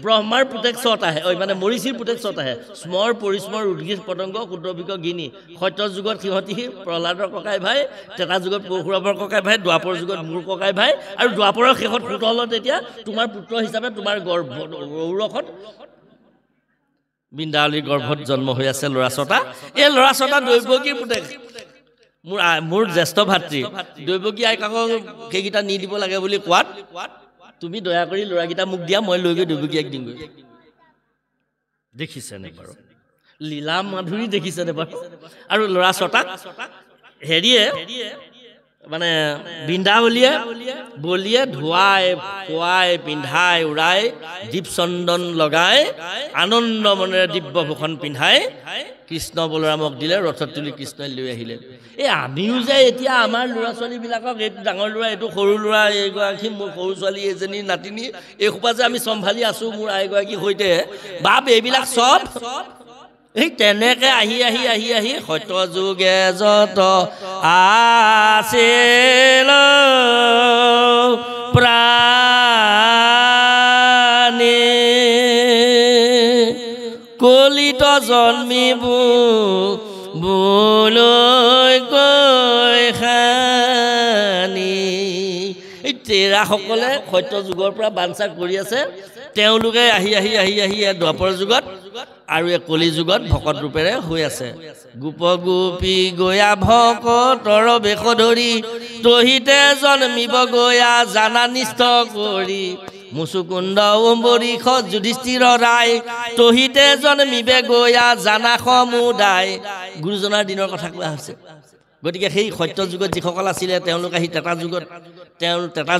ব্ৰহ্মাৰ পুতেক 6টাহে মানে মৰিচিৰ পুতেক 6টাহে স্মৰ পৰিস্মৰ উদ্গৃথ পতংগ ক্ষুদ্ৰভিক্ষ ঘিনি সত্য যুগত সিহঁতি প্ৰহ্লাদৰ ককাই ভাই তেতা যুগত পৰশুৰামৰ ককাই ভাই দ্বাপৰ যুগত মোৰ ককাই ভাই আৰু দ্বাপৰৰ শেষত হোটেলত এতিয়া তোমাৰ পুত্ৰ হিচাপে তোমাৰ ঔৰসত বৃন্দাৱলীৰ গৰ্ভত জন্ম হৈ আছে ল'ৰা 6টা এই ল'ৰা 6টা দৈৱকীৰ পুতেক মোৰ জ্যেষ্ঠ ভাতৃ দৈৱকী আইকাকক সেইকেইটা নি দিব লাগে বুলি কোৱাত তুমি দয়া কৰি ল'ৰাকেইটা মোক দিয়া মই লৈ গৈ দৈৱকীক দিমগৈ দেখিছেনে বাৰু লীলা মাধুৰী দেখিছেনে বাৰু আৰু ল'ৰা 6টাক হেৰিয়ে মানে বৃন্দাৱলীয়ে বলিয়ে ধুৱাই খুৱাই পিন্ধাই উৰাই দীপচন্দন লগাই আনন্দ মনেৰে দিব্যভূষণ পিন্ধাই কৃষ্ণ বলৰামক দিলে ৰথত তুলি কৃষ্ণই লৈ আহিলে এই আমিও যে এতিয়া আমাৰ ল'ৰা ছোৱালীবিলাকক এইটো ডাঙৰ ল'ৰা এইটো সৰু ল'ৰা এইগৰাকী মোৰ সৰু ছোৱালী এজনী নাতিনী এই সোপা যে আমি চম্ভালি আছোঁ মোৰ আইগৰাকীৰ সৈতে বাপ এইবিলাক চব এই তেনেকে আহি সত্য যুগে যত আছিল প্ৰাণী কলিত জন্মিব বোলৈ কৈ খানি এই তেৰাসকলে সত্য যুগৰ পৰা বাঞ্ছা কৰি আছে তেওঁলোকে আহি দ্বাপৰ যুগত আৰু এই কলি যুগত ভকত ৰূপেৰে হৈ আছে গোপ গোপী গয়া ভকতৰ বেশ ধৰি তহিতে জন্মিব গয়া জানা নিষ্ঠ কৰি মুচুকুণ্ড অম্বৰীশ যুধিষ্ঠিৰ ৰায় তহিতে জন্মিবে গয়া জানা সমুদায় গুৰুজনাৰ দিনৰ কথা কোৱা হৈছে গতিকে সেই সত্য যুগত যিসকল আছিলে তেওঁলোক আহি তেতা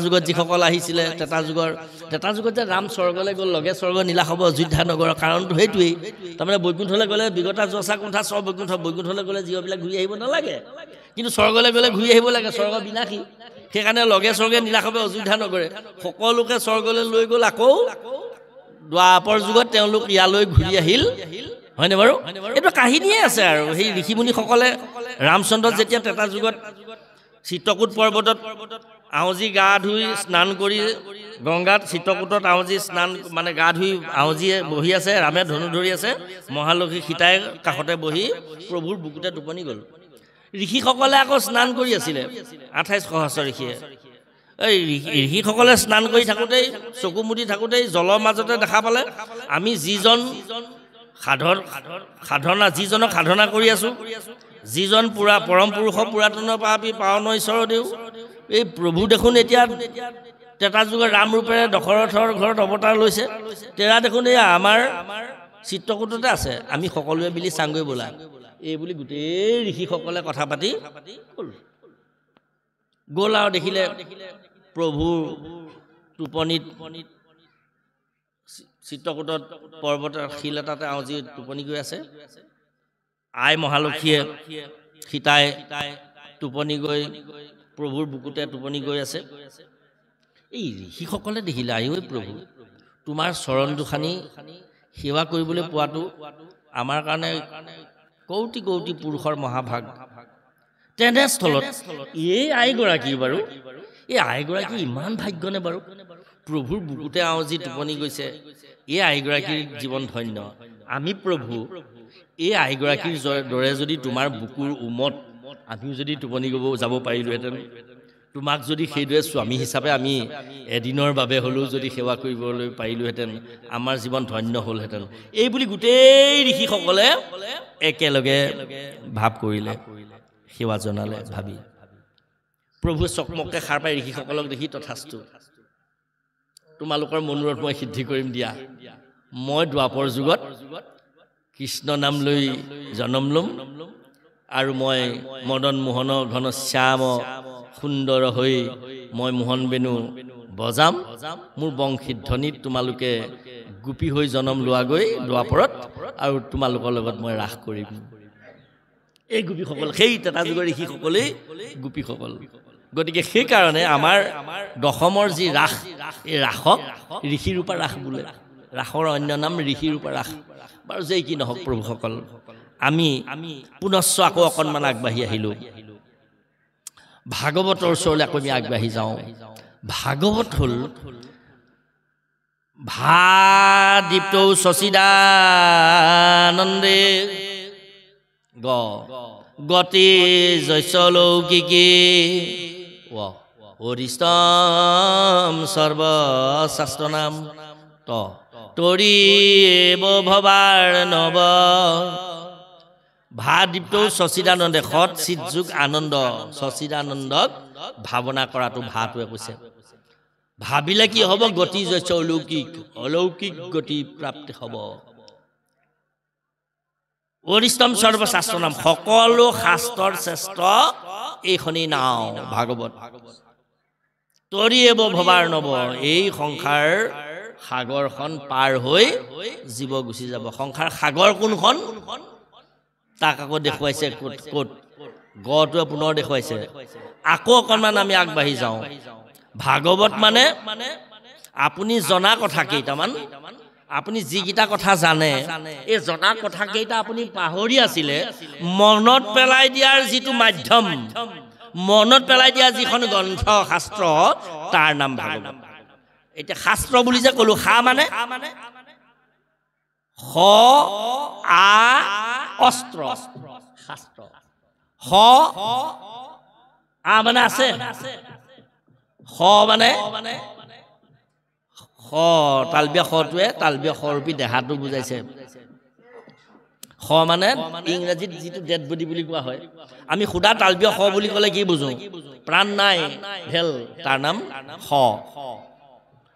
যুগত যিসকল আহিছিলে তেতা যুগত যে ৰাম স্বৰ্গলৈ গ'ল লগে স্বৰ্গ নীলা হ'ব অযোধ্যা নগৰৰ কাৰণটো সেইটোৱেই তাৰমানে বৈকুণ্ঠলৈ গ'লে বিগতা যচা কুণ্ঠা চব বৈকুণ্ঠলৈ গ'লে জীৱবিলাক ঘূৰি আহিব নালাগে কিন্তু স্বৰ্গলৈ গ'লে ঘূৰি আহিব লাগে স্বৰ্গ বিনাশী সেইকাৰণে লগে স্বৰ্গে নীলা হ'ব অযোধ্যা নগৰে সকলোকে স্বৰ্গলৈ লৈ গ'ল আকৌ দ্বাপৰ যুগত তেওঁলোক ইয়ালৈ ঘূৰি আহিল হয়নে বাৰু এইটো কাহিনীয়ে আছে আৰু সেই ঋষিমুনিসকলে ৰামচন্দ্ৰ যেতিয়া তেতা যুগত চিত্ৰকূট পৰ্বতত আউজি গা ধুই স্নান কৰি গংগাত চিত্ৰকূটত আউজি স্নান মানে গা ধুই আউজিয়ে বহি আছে ৰামে ধনু ধৰি আছে মহালক্ষী সীতাই কাষতে বহি প্ৰভুৰ বুকুতে টোপনি গ'ল ঋষিসকলে আকৌ স্নান কৰি আছিলে 28 সহস্ৰ ঋষিয়ে এই ঋষিসকলে স্নান কৰি থাকোঁতেই চকু মুদি থাকোঁতেই জলৰ মাজতে দেখা পালে আমি যিজন সাধনা যিজনক সাধনা কৰি আছোঁ, যিজন পুৰা পৰম পুৰুষ পুৰাতনৰ পাপী পাৱন ঈশ্বৰ দেউ, এই প্ৰভু দেখোন এতিয়া তেতা যুগৰ ৰাম ৰূপেৰে দশৰথৰ ঘৰত অৱতাৰ লৈছে। তেৰা দেখোন এয়া আমাৰ চিত্ৰকূটতে আছে, আমি সকলোৱে মিলি চাংগৈ বোলা। এই বুলি গোটেই ঋষিসকলে কথা পাতি গ'ল আৰু দেখিলে প্ৰভু টোপনিত চিত্ৰকূটত পৰ্বতৰ শিল এটাতে আউজি টোপনি গৈ আছে। আই মহালক্ষীয়ে সীতাই টোপনি গৈ প্ৰভুৰ বুকুতে টোপনি গৈ আছে। এই ঋষিসকলে দেখিলে, আই ঐ প্ৰভু, তোমাৰ চৰণ দুখানি সেৱা কৰিবলৈ পোৱাটো আমাৰ কাৰণে কৌটি কৌটি পুৰুষৰ মহাভাগ। তেনেস্থলত এই আইগৰাকী বাৰু, এই আইগৰাকী ইমান ভাগ্যনে বাৰু, প্ৰভুৰ বুকুতে আউজি টোপনি গৈছে। এই আইগৰাকীৰ জীৱন ধন্য। আমি প্ৰভু এই আইগৰাকীৰ দৰে যদি তোমাৰ বুকুৰ উমত আমিও যদি টোপনি যাব পাৰিলোহেঁতেন, তোমাক যদি সেইদৰে স্বামী হিচাপে আমি এদিনৰ বাবে হ'লেও যদি সেৱা কৰিবলৈ পাৰিলোহেঁতেন, আমাৰ জীৱন ধন্য হ'লহেঁতেন। এই বুলি গোটেই ঋষিসকলে একেলগে ভাৱ কৰিলে, সেৱা জনালে। ভাবি প্ৰভুৱে চকমককৈ সাৰ পাই ঋষিসকলক দেখি, তথাস্তু, তোমালোকৰ মনোৰথ মই সিদ্ধি কৰিম দিয়া। মই দ্বাপৰ যুগত কৃষ্ণ নাম লৈ জন্ম ল'ম, আৰু মই মদন মোহন ঘন শ্যাম সুন্দৰ হৈ মই মোহন বেণু বজাম। মোৰ বংশীৰ ধ্বনিত তোমালোকে গোপী হৈ জন্ম লোৱাগৈ দ্বাপৰত, আৰু তোমালোকৰ লগত মই ৰাস কৰিম। এই গোপীসকল সেই তেতা যুগৰ ঋষিসকলেই গোপীসকল। গতিকে সেইকাৰণে আমাৰ দশমৰ যি ৰাস, এই ৰাসক ঋষিৰূপা ৰাস বোলে। ৰাসৰ অন্য নাম ঋষিৰূপা ৰাস। বাৰু যেই কি নহওক প্ৰভুসকল, আমি পুনশ্চ আকৌ অকণমান আগবাঢ়ি আহিলোঁ। ভাগৱতৰ ওচৰলৈ আকৌ আমি আগবাঢ়ি যাওঁ। ভাগৱত হ'ল ভাদীপ্ত সচিদানন্দে গতি জৈসলৌকিকী অৰিষ্টম সৰ্বশাস্ত্ৰ নাম তৰিব ভবাৰ নৱ। ভাদীপ্ত সচিদানন্দে, সৎ চিৎযুগ আনন্দ সচিদানন্দক ভাৱনা কৰাটো ভাটোৱে কৈছে। ভাবিলে কি হ'ব? গতি জৈস অলৌকিক, অলৌকিক গতি প্ৰাপ্তি হ'ব। অৰিষ্টম সৰ্বশাস্ত্ৰ নাম, সকলো শাস্ত্ৰৰ শ্ৰেষ্ঠ এইখনেই নাও ভাগৱত। তৰিব ভবাৰ নৱ, এই সংসাৰ সাগৰখন পাৰ হৈ জীৱ গুচি যাব। সংসাৰ সাগৰ কোনখন তাক আকৌ দেখুৱাইছে ক'ত ক'ত, গটোৱে পুনৰ দেখুৱাইছে। আকৌ অকণমান আমি আগবাঢ়ি যাওঁ। ভাগৱত মানে আপুনি জনা কথা কেইটামান, আপুনি যিকেইটা কথা জানে, এই জনা কথা কেইটা আপুনি পাহৰি আছিলে, মনত পেলাই দিয়াৰ যিটো মাধ্যম, মনত পেলাই দিয়া যিখন গ্ৰন্থ শাস্ত্ৰ, তাৰ নাম ভাগৱত। এতিয়া শাস্ত্ৰ বুলি যে ক'লো, শা মানে স আ অস্ত্ৰ, শাস্ত্ৰ। স আ মানে আছে, স মানে স, তালবীয়া সটোৱে তালবীয়া সৰূপী দেহাটো বুজাইছে। স মানে ইংৰাজীত যিটো ডেড বডি বুলি কোৱা হয়। আমি সুধা তালবীয় স বুলি ক'লে কি বুজো? প্ৰাণ নাই, হেল, তাৰ নাম স।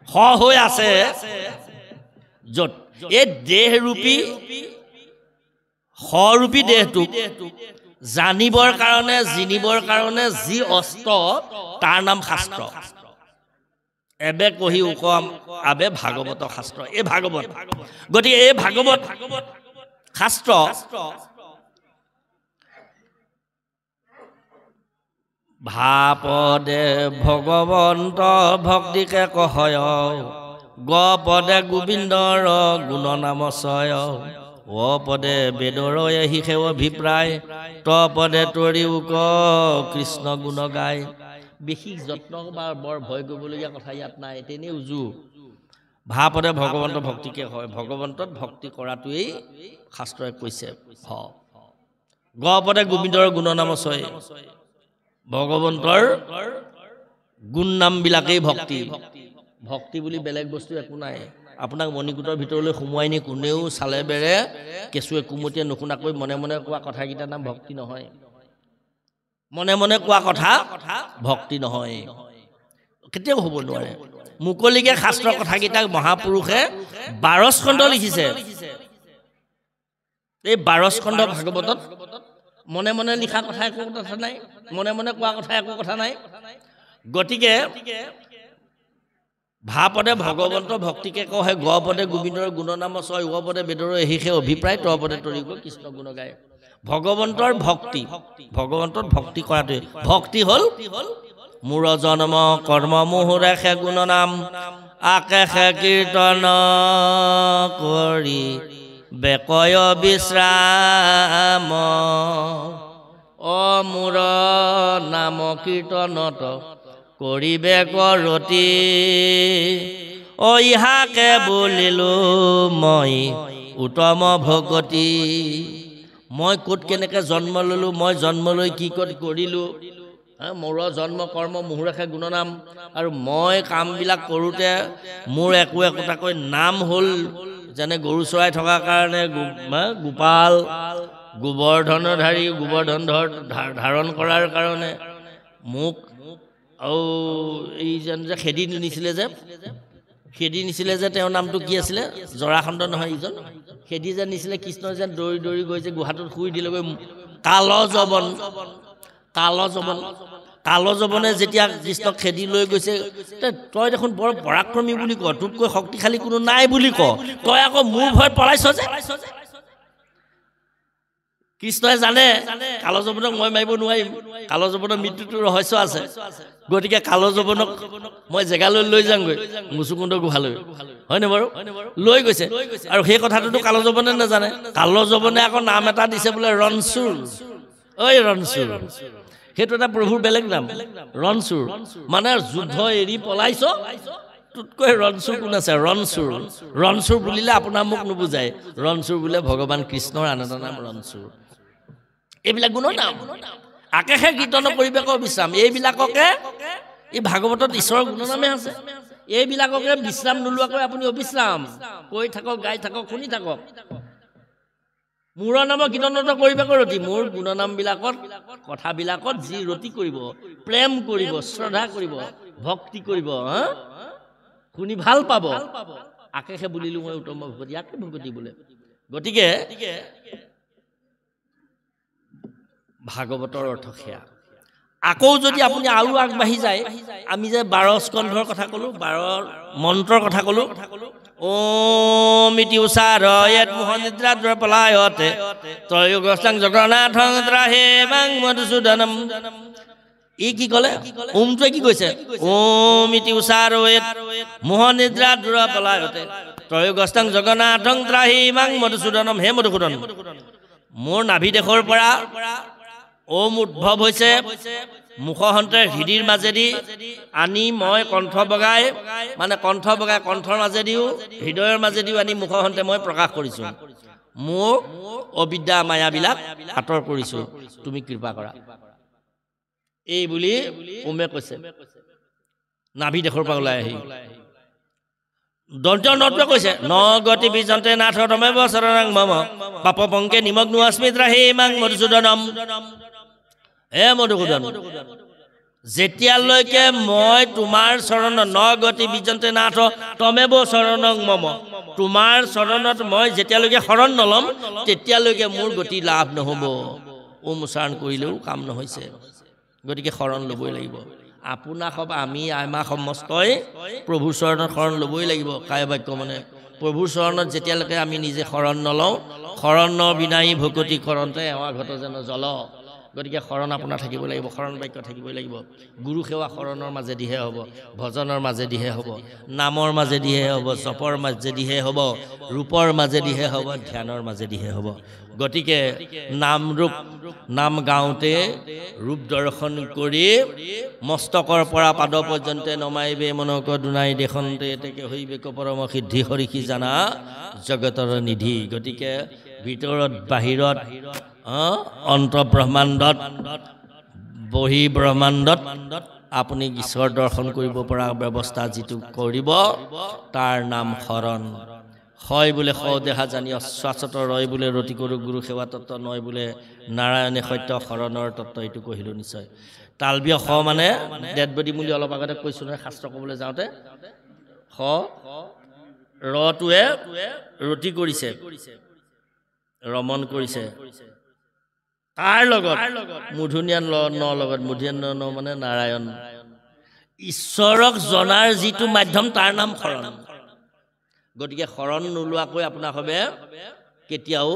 স হৈ আছে য'ত এই দেহৰূপী সৰূপী দেহটোক জানিবৰ কাৰণে, জিনিবৰ কাৰণে যি অস্ত্ৰ, তাৰ নাম শাস্ত্ৰ। এবে কহি উক আবে ভাগৱত শাস্ত্ৰ, এই ভাগৱত। গতিকে এই ভাগৱত শাস্ত্ৰ ভাপদে ভগৱন্ত ভক্তিকে কহয়, গ পদে গোবিন্দৰ গুণ নামচয়, অ পদে বেদৰ হিসেৱ অভিপ্ৰায়, ত পদে তৰি উক কৃষ্ণ গুণ গায়। বিশেষ যত্ন বা বৰ ভয় কৰিবলগীয়া কথা ইয়াত নাই, তেনেই উজু। ভাপদে ভগৱন্ত ভক্তিকে হয়, ভগৱন্তত ভক্তি কৰাটোৱেই শাস্ত্ৰই কৈছে। গ পদে গোবিন্দৰ গুণ নামচয়, ভগৱন্তৰ গুণ নামবিলাকেই ভক্তি। ভক্তি বুলি বেলেগ বস্তু একো নাই। আপোনাক মণিকূটৰ ভিতৰলৈ সোমোৱাই নি কোনেও চালে বেৰে কেঁচুৱে কুমতীয়ে নুশুনাকৈ মনে মনে কোৱা কথাকেইটাৰ নাম ভক্তি নহয় মনে মনে কোৱা কথা ভক্তি নহয় কেতিয়াও হ'ব নোৱাৰে মুকলিকে শাস্ত্ৰৰ কথাকেইটাক মহাপুৰুষে 12 স্কন্ধ লিখিছে এই 12 স্কন্ধ ভাগৱতত মনে মনে লিখা কথা একো কথা নাই মনে মনে কোৱা কথা একো কথা নাই গতিকে ভাপদে ভগৱন্ত ভক্তিকে কহে গ পদে গোবিন্দৰ গুণনাম ছয় ও পদে বেদৰ এহিষে অভিপ্ৰায় ত পদে তৰিব কৃষ্ণ গুণ গায় ভগৱন্তৰ ভক্তি কৰাটোৱে ভক্তি হ'ল মূৰ জন্ম কৰ্ম মুহুৰেষে গুণনাম আকেষে কীৰ্তন কৰি বেকয় বিশ্ৰাম অমূৰ নাম কীৰ্তনত কৰিবে কৰতি ইহাকে বুলিলো মই উত্তম ভগতি মই ক'ত কেনেকৈ জন্ম ল'লোঁ মই জন্ম লৈ কি ক'ত কৰিলোঁ মোৰ জন্ম কৰ্ম মুহুৰেষে গুণনাম আৰু মই কামবিলাক কৰোঁতে মোৰ একো একোটাকৈ নাম হ'ল যেনে গৰু চৰাই থকাৰ কাৰণে গোপাল গোবৰ্ধনধাৰী গোবৰ্ধন ধাৰণ কৰাৰ কাৰণে মোক আৰু এইজন যে খেদি নিছিলে যে তেওঁৰ নামটো কি আছিলে জৰাসন্ধ নহয় ইজন খেদি যে নিছিলে কৃষ্ণ যেন দৌৰি দৌৰি গৈ যে গুহাটোত শুই দিলেগৈ কালজবনে যেতিয়া কৃষ্ণক খেদি লৈ গৈছে তই দেখোন বৰ পৰাক্ৰমী বুলি ক তোতকৈ শক্তিশালী কোনো নাই বুলি ক তই আকৌ মোৰ ভয়ত পলাইছ যে কৃষ্ণই জানে কালজবনক মই মাৰিব নোৱাৰিম কালজবনৰ মৃত্যুটোৰ ৰহস্য আছে গতিকে কালজবনক মই জেগালৈ লৈ যামগৈ মুচুকুণ্ড গুহালৈ হয়নে বাৰু লৈ গৈছে আৰু সেই কথাটোতো কালজবনে নাজানে কালজবনে আকৌ নাম এটা দিছে বোলে ৰণচুৰ ৰণচুৰ সেইটো এটা প্ৰভুৰ বেলেগ নাম ৰণচুৰ মানে যুদ্ধ এৰি পলাইছ তোতকৈ ৰণচুৰ কোন আছে ৰণচুৰ বুলিলে আপোনাৰ মোক নুবুজায় ৰণচুৰ বোলে ভগৱান কৃষ্ণৰ আন এটা নাম ৰণচুৰ এইবিলাক গুণৰ নাম আকেষে কীৰ্তন কৰিবে ক বিশ্ৰাম এইবিলাককে এই ভাগৱতত ঈশ্বৰৰ গুণনামে আছে এইবিলাককে বিশ্ৰাম নোলোৱাকৈ আপুনি অবিশ্ৰাম কৈ থাকক গাই থাকক শুনি থাকক মোৰ নাম কীৰ্তনত কৰিবে ৰতি মোৰ গুণনামবিলাকত কথাবিলাকত যি ৰতি কৰিব প্ৰেম কৰিব শ্ৰদ্ধা কৰিব ভক্তি কৰিব শুনি ভাল পাব আকেষে বুলিলো মই উত্তম ভগতি আকে ভগতি বোলে গতিকে ভাগৱতৰ অৰ্থ সেয়া আকৌ যদি আপুনি আৰু আগবাঢ়ি যায় আমি যে 12 স্কন্ধৰ কথা ক'লো 12 মন্ত্ৰৰ কথা ক'লো ওম ইতি উচাৰয়েত মোহনিদ্ৰা দ্ৰপলায়তে ত্ৰয়োগস্তাং জগন্নাথং ত্ৰাহেমাং মধুসূদনম ই কি ক'লে ওমটোৱে কি কৈছে ওম ইতি উচাৰয়েত মোহনিদ্ৰা দ্ৰপলায়তে ত্ৰয়োগস্তাং জগন্নাথং ত্ৰাহেমাং মধুসূদনম হে মধুসূদন মোৰ নাভি দেশৰ পৰা ওম উদ্ভৱ হৈছে মুখহন্তে হৃদিৰ মাজেদি আনি মই কণ্ঠ বগাই কণ্ঠৰ মাজেদিও হৃদয়ৰ মাজেদিও আনি মুখহন্তে মই প্ৰকাশ কৰিছোঁ মোৰ অবিদ্যা মায়াবিলাক আঁতৰ কৰিছোঁ তুমি কৃপা কৰা এই বুলি ওমে কৈছে নাভি দেশৰ পৰা ওলাই আহি দন্ত্য নটোৱে কৈছে ন গতি বিজন্তে নাথ তমে বচৰণং মম পাপ পংকে নিমগ্ন অস্মিত ৰাহিমাং মধুসূদনম হে মধুসূদন যেতিয়ালৈকে মই তোমাৰ চৰণত ন গতি বিজন্তে নাথ তমেব চৰণং মম তোমাৰ চৰণত মই যেতিয়ালৈকে শৰণ নলম তেতিয়ালৈকে মোৰ গতি লাভ নহ'ব ওম উচ্চাৰণ কৰিলেও কাম নহৈছে গতিকে শৰণ ল'বই লাগিব আপোনাক আমি আমাৰ সমস্তই প্ৰভুৰ চৰণত শৰণ ল'বই লাগিব কায় বাক্য মানে প্ৰভুৰ চৰণত যেতিয়ালৈকে আমি নিজে শৰণ নলওঁ শৰণ বিনাই ভকতি কৰন্তে এৱা ঘট যেন জল গতিকে শৰণ আপোনাৰ থাকিব লাগিব শৰণ বাক্য থাকিবই লাগিব গুৰু সেৱা শৰণৰ মাজেদিহে হ'ব ভজনৰ মাজেদিহে হ'ব নামৰ মাজেদিহে হ'ব জপৰ মাজেদিহে হ'ব ৰূপৰ মাজেদিহে হ'ব ধ্যানৰ মাজেদিহে হ'ব গতিকে নাম গাওঁতে ৰূপ দৰ্শন কৰি মস্তকৰ পৰা পাদ পৰ্যন্ত নমাইবে মনক দুনাই দেখন্তে এতেকে হৈবে পৰম সিদ্ধি হৰিষি জানা জগতৰ নিধি গতিকে ভিতৰত বাহিৰত অন্তঃব্ৰহ্মাণ্ডত বহি ব্ৰহ্মাণ্ডত আপুনি ঈশ্বৰ দৰ্শন কৰিব পৰা ব্যৱস্থা যিটো কৰিব তাৰ নাম শৰণ হয় বোলে স দেহা জানি অশ্বাসত ৰয় বোলে ৰতি কৰো গুৰু সেৱা তত্ত্ব নয় বোলে নাৰায়ণে সত্য শৰণৰ তত্ত্ব এইটো কহিলো নিশ্চয় তালবীয় স মানে ডেড বডি বুলি অলপ আগতে কৈছো নহয় শাস্ত্ৰ ক'বলৈ যাওঁতে স ৰটোৱে ৰতি কৰিছে ৰমন কৰিছে তাৰ লগত মূৰ্ধন্য ন লগত মূৰ্ধন্য ন মানে নাৰায়ণ ঈশ্বৰক জনাৰ যিটো মাধ্যম তাৰ নাম শৰণ গতিকে শৰণ নোলোৱাকৈ আপোনাৰ হবে কেতিয়াও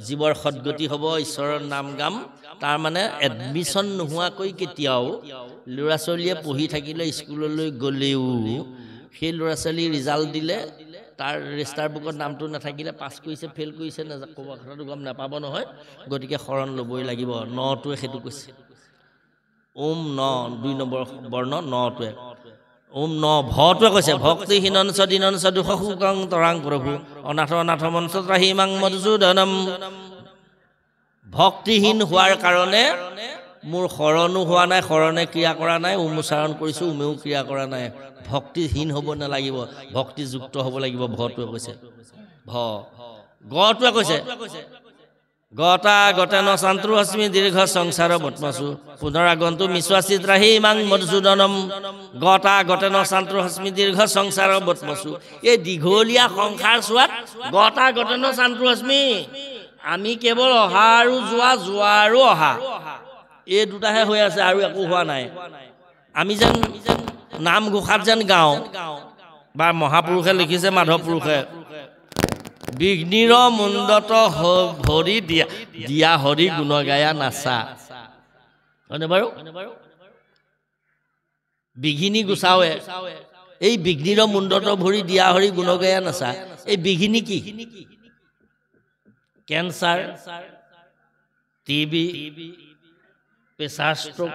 জীৱৰ সদ্গতি হ'ব ঈশ্বৰৰ নাম গাম তাৰ মানে এডমিশন নোহোৱাকৈ কেতিয়াও ল'ৰা ছোৱালীয়ে পঢ়ি থাকিলে স্কুললৈ গ'লেও সেই ল'ৰা ছোৱালী ৰিজাল্ট দিলে তাৰ ৰেজিষ্টাৰ বুকত নামটো নাথাকিলে পাছ কৰিছে ফেইল কৰিছে ক'ব কথাটো গম নাপাব নহয় গতিকে শৰণ ল'বই লাগিব নটোৱে সেইটো কৈছে ওম ন 2 নম্বৰ বৰ্ণ নটোৱে ওম ন ভটোৱে কৈছে ভক্তিহীনঞ্চ দিনঞ্চ দুখ সুকং তৰাং প্ৰভু অনাথ অনাথ মঞ্চ ত্ৰাহিমাং মধুসূদনম ভক্তিহীন হোৱাৰ কাৰণে মোৰ শৰণো হোৱা নাই শৰণে ক্ৰিয়া কৰা নাই ওম উচ্চাৰণ কৰিছোঁ ওমেও ক্ৰিয়া কৰা নাই ভক্তিহীন হ'ব নালাগিব ভক্তিযুক্ত হ'ব লাগিব ভটোৱে কৈছে ভ গটোৱে কৈছে গতা গতেন শান্ত্ৰু হস্মি দীৰ্ঘ সংসাৰ বটমাসু পুনৰাগন্তু মিশ্বাচিত ৰাহি ইমাং মধুসূদনম গতা গতেন শান্ত্ৰু হস্মি দীৰ্ঘ সংসাৰ বটমাসু এই দীঘলীয়া সংসাৰ চোৱাত গতা গতেন শান্ত্ৰু হস্মি আমি কেৱল অহা আৰু যোৱা যোৱা আৰু অহা এই দুটাহে হৈ আছে আৰু একো হোৱা নাই আমি যেন নাম ঘোষাত যেন গাওঁ বা মহাপুৰুষে লিখিছে মাধৱ পুৰুষে বিঘ্নিৰ মুণ্ডত হৰি দিয়া হৰি গুণ গায়া নাচা হয়নে বাৰু বিঘিনী গুচাৱে এই বিঘ্নিৰ মুণ্ডত ভৰি দিয়া হৰি গুণ গায়া নাচা এই বিঘিনী কি কেঞ্চাৰ টিবি প্ৰেছাৰ ষ্ট্ৰোক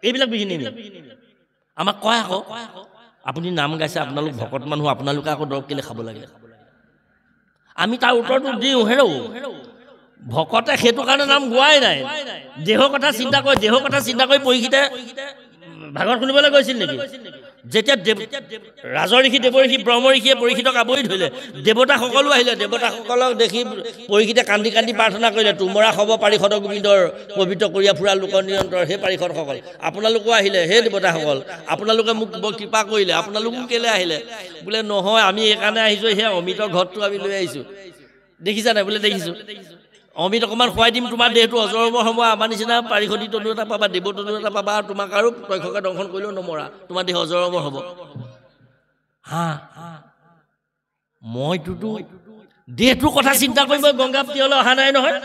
এইবিলাক বিঘিনী আমাক কয় আকৌ আপুনি নাম গাইছে আপোনালোক ভকত মানুহ আপোনালোকে আকৌ দৰৱ কেলে খাব লাগে আমি তাৰ উত্তৰটো দিওঁ হেৰৌ ভকতে সেইটো কাৰণে নাম গোৱাই নাই দেহৰ কথা চিন্তা কৰি পৰীক্ষিতে ভাগৱত শুনিবলৈ গৈছিল নেকি যেতিয়া ৰাজঋষি দেৱঋষি ব্ৰহ্মঋষিয়ে পৰীক্ষিতক আৱৰি ধৰিলে দেৱতাসকলো আহিলে দেৱতাসকলক দেখি পৰীক্ষিতে কান্দি কান্দি প্ৰাৰ্থনা কৰিলে তোমৰা হ'ব পাৰিষদ গোবিন্দৰ পবিত্ৰ কৰিয়া ফুৰা লোকৰ নিৰন্তৰ সেই পাৰিষদসকল আপোনালোকো আহিলে সেই দেৱতাসকল আপোনালোকে মোক কৃপা কৰিলে আপোনালোকো কেলে আহিলে বোলে নহয় আমি এইকাৰণে আহিছোঁ সেই অমিতৰ ঘৰটো আমি লৈ আহিছোঁ দেখিছা নাই বোলে দেখিছোঁ অমিত অকণমান খুৱাই দিম তোমাৰ দেহটো অজৰমৰ হ'ব আমাৰ নিচিনা পাৰিষদী তনু এটা পাবা দেৱ তনু এটা পাবা আৰু তোমাক আৰু তক্ষকে দংশন কৰিলেও নমৰা তোমাৰ দেহ অজৰমৰ হ'ব হা মইটোতো দেহটোৰ কথা চিন্তা কৰি মই গংগা তীৰলৈ অহা নাই নহয়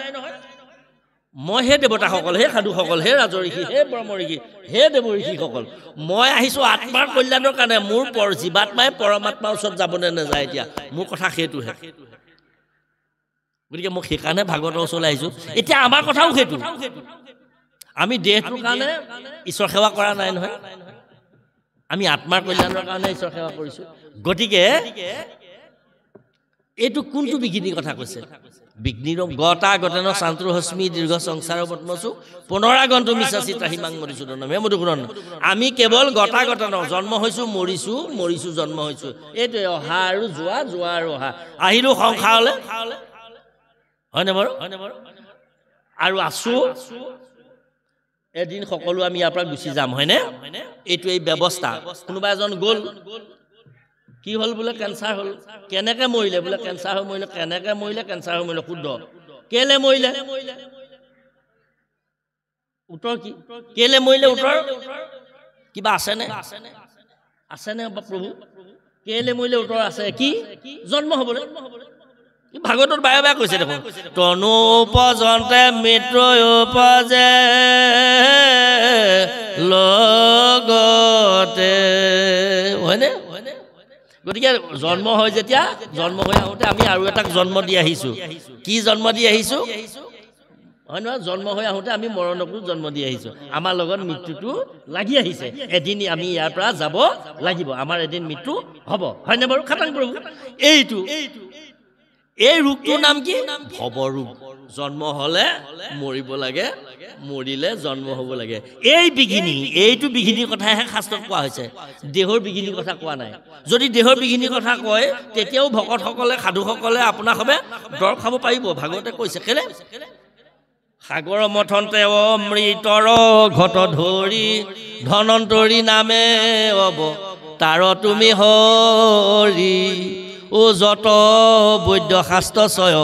মই সেই দেৱতাসকল সেই সাধুসকল সেই ৰাজঋষি সেই ব্ৰহ্মঋষি সেই দেৱঋষিসকল মই আহিছোঁ আত্মাৰ কল্যাণৰ কাৰণে মোৰ জীৱাত্মাই পৰমাত্মাৰ ওচৰত যাবনে নাযায় এতিয়া মোৰ কথা সেইটোহে গতিকে মই সেইকাৰণে ভাগৱতৰ ওচৰলৈ আহিছোঁ এতিয়া আমাৰ কথাও সেইটো আমি দেহটোৰ কাৰণে ঈশ্বৰ সেৱা কৰা নাই নহয় আমি আত্মাৰ কল্যাণৰ কাৰণে ঈশ্বৰ সেৱা কৰিছোঁ গতিকে এইটো কোনটো বিঘিনিৰ কথা কৈছে বিঘ্নিৰ গতা গতেন শান্ত্ৰু হস্মি দীৰ্ঘ সংসাৰ বটমাসু পুনৰাগন্তু মিছাচি ত্ৰাহিমাং মধুসূদনম হে মধুসূদন আমি কেৱল গতা গতেন জন্ম হৈছোঁ মৰিছোঁ জন্ম হৈছোঁ এইটোৱে অহা আৰু যোৱা আৰু অহা আহিলোঁ সংসাৰলৈ হয়নে বাৰু আৰু আছোঁ এদিন সকলো আমি ইয়াৰ পৰা গুচি যাম হয়নে এইটো এই ব্যৱস্থা কোনোবা এজন গ'ল কি হ'ল বোলে কেঞ্চাৰ হ'ল কেনেকৈ মৰিলে বোলে কেঞ্চাৰ হৈ মৰিলে কেনেকৈ মৰিলে কেঞ্চাৰ হৈ মৰিলে শুদ্ধ কেলে মৰিলে উত্তৰ কি কেলে মৰিলে উত্তৰ কিবা আছেনে প্ৰভু কেলে মৰিলে উত্তৰ আছে কি জন্ম হ'বলৈ ভাগৱতত বাৰে বাৰে কৈছে দেখোন তনু উপজন্তে মৃত্যু উপজে লগতে হয়নে গতিকে জন্ম হয় যেতিয়া জন্ম হৈ আহোঁতে আমি আৰু এটাক জন্ম দি আহিছোঁ কি জন্ম দি আহিছোঁ হয় নহয় জন্ম হৈ আহোঁতে আমি মৰণকো জন্ম দি আহিছোঁ আমাৰ লগত মৃত্যুটো লাগি আহিছে এদিন আমি ইয়াৰ পৰা যাব লাগিব আমাৰ এদিন মৃত্যু হ'ব হয়নে বাৰু খাটাং প্ৰভু এই ৰোগটোৰ নাম কি ভৱৰোগ জন্ম হলে মৰিব লাগে মৰিলে জন্ম হ'ব লাগে এই বিঘিনি এইটো বিঘিনিৰ কথাহে শাস্ত্ৰত কোৱা হৈছে দেহৰ বিঘিনিৰ কথা কোৱা নাই যদি দেহৰ বিঘিনিৰ কথা কয় তেতিয়াও ভকতসকলে সাধুসকলে আপোনাক হবে দৰব খাব পাৰিব ভাগৱতে কৈছে কেলে সাগৰ মথন্তে অমৃতৰ ঘট ধৰি ধনন্তৰী নামে অব তাৰ তুমি হৰি ও যত বৈদ্য শাস্ত্ৰ ছয়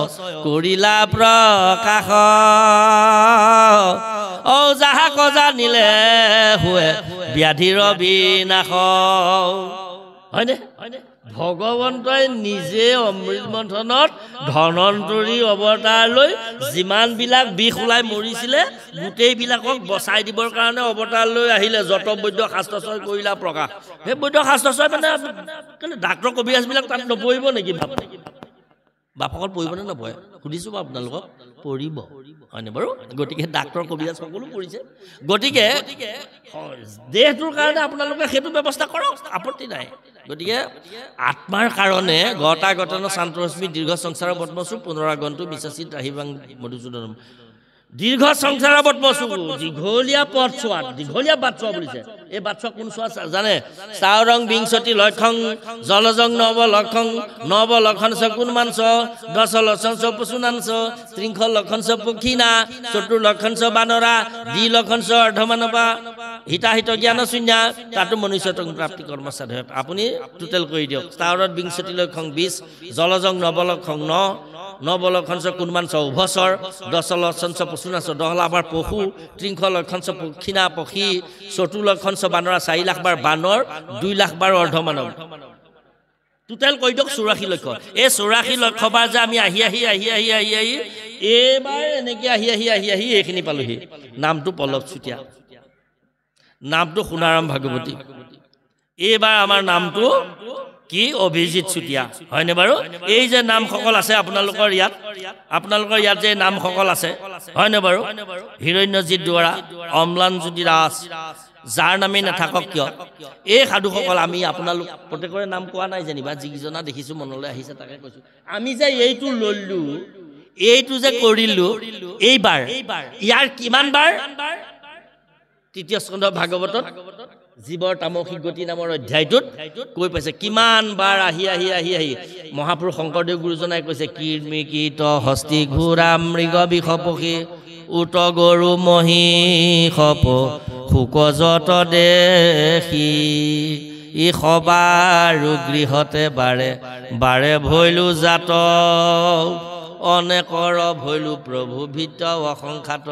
কৰিলা প্ৰকাশ ও যাহা জানিলে হুৱে ব্যাধিৰ বিনাশ হয়নে ভগৱন্তই নিজে অমৃত মন্থনত ধনন্তৰী অৱতাৰ লৈ যিমান বিলাক বিষ ওলাই মৰিছিলে গোটেইবিলাকক বচাই দিবৰ কাৰণে অৱতাৰ লৈ আহিলে যত বৈদ্য শাস্ত্ৰ ছয় কৰিলা প্ৰকাশ সেই বৈদ্য শাস্ত্ৰ ছয় মানে ডাক্তৰ কবিৰাজ বিলাক তাত নপৰিব নেকি বাপকত পৰিব নে নপৰে সুধিছো বা আপোনালোকক পৰিব হয়নে বাৰু গতিকে ডাক্তৰ কবিৰাজ সকলো পৰিছে গতিকে দেহটোৰ কাৰণে আপোনালোকে সেইটো ব্যৱস্থা কৰক আপত্তি নাই গতিকে আত্মাৰ কাৰণে গতাগতন শান্তৰশ্মি দীৰ্ঘ সংসাৰ বটমসু পুনৰাগন্তু বিশ্বাসিত ৰাহিবাং মধুসূদনম দীৰ্ঘ সংসাৰ বটমসু দীঘলীয়া পথ চোৱাত দীঘলীয়া বাট চোৱা বুলিছে এই বাট চোৱা কোন চোৱা জানে চাওৰং বিংশতি লক্ষং জলজং নৱ লক্ষণ চ কুন্মাংস দশ লক্ষণ চ পশুনাংশ ত্ৰিংশ লক্ষণ চ পক্ষীনা চতুৰ লক্ষণ চ বানৰা দ্বি লক্ষণ চ অৰ্ধমানৱা হিতাহিত জ্ঞান শূন্য তাতো মনুষ্যত প্ৰাপ্তি কৰ্ম সাধক আপুনি টোটেল কৰি দিয়ক চাওৰত বিংশতি লক্ষং 20 জলজং নৱ লক্ষং 9 লক্ষণ চ কুন্মাংস উভচৰ দশ লক্ষণ চ পশুনাংশ 10 লাখ বাৰ পশু ত্ৰিংশ লক্ষণ চ পক্ষীনা পক্ষী চতুৰ লক্ষণ চ বানৰা 4 লাখ বাৰ বানৰ 2 লাখ বাৰ অৰ্ধমানৱ টোটেল কৈ দিয়ক 84 লক্ষ এই 84 লক্ষ বাৰ যে আমি আহি এইবাৰ এনেকৈ আহি এইখিনি পালোহি নামটো পল্লৱ চুতীয়া নামটো সোণাৰাম ভাগৱতী এইবাৰ আমাৰ নামটো কি অভিজিত চুতীয়া হয়নে বাৰু এই যে নামসকল আছে আপোনালোকৰ ইয়াত যে নামসকল আছে হয়নে বাৰু হিৰণ্যজিৎ দুৱৰা অম্লানজ্যোতি দাস যাৰ নামে নাথাকক কিয় এই সাধুসকল আমি আপোনালোক প্ৰত্যেকৰে নাম কোৱা নাই যেনিবা যিজনা দেখিছো মনলৈ আহিছে তাকে কৈছো আমি যে এইটো লল্লো এইটো যে কৰিলো এইবাৰ ইয়াৰ কিমান বাৰ তৃতীয় স্কন্ধ ভাগৱতত জীৱৰ তামসিক গতি নামৰ অধ্যায়টোত কৈ পাইছে কিমান বাৰ আহি মহাপুৰুষ শংকৰদেৱ গুৰুজনাই কৈছে কীৰ্মিকীত হস্তি ঘোঁৰা মৃগ বিষপক্ষী উত গৰু মহিষপ শুকজত দেখি ই সবাৰো গৃহতে বাৰে ভৈলো জাত অনেকৰ ভৈলো প্ৰভু ভিত অসংখ্যাত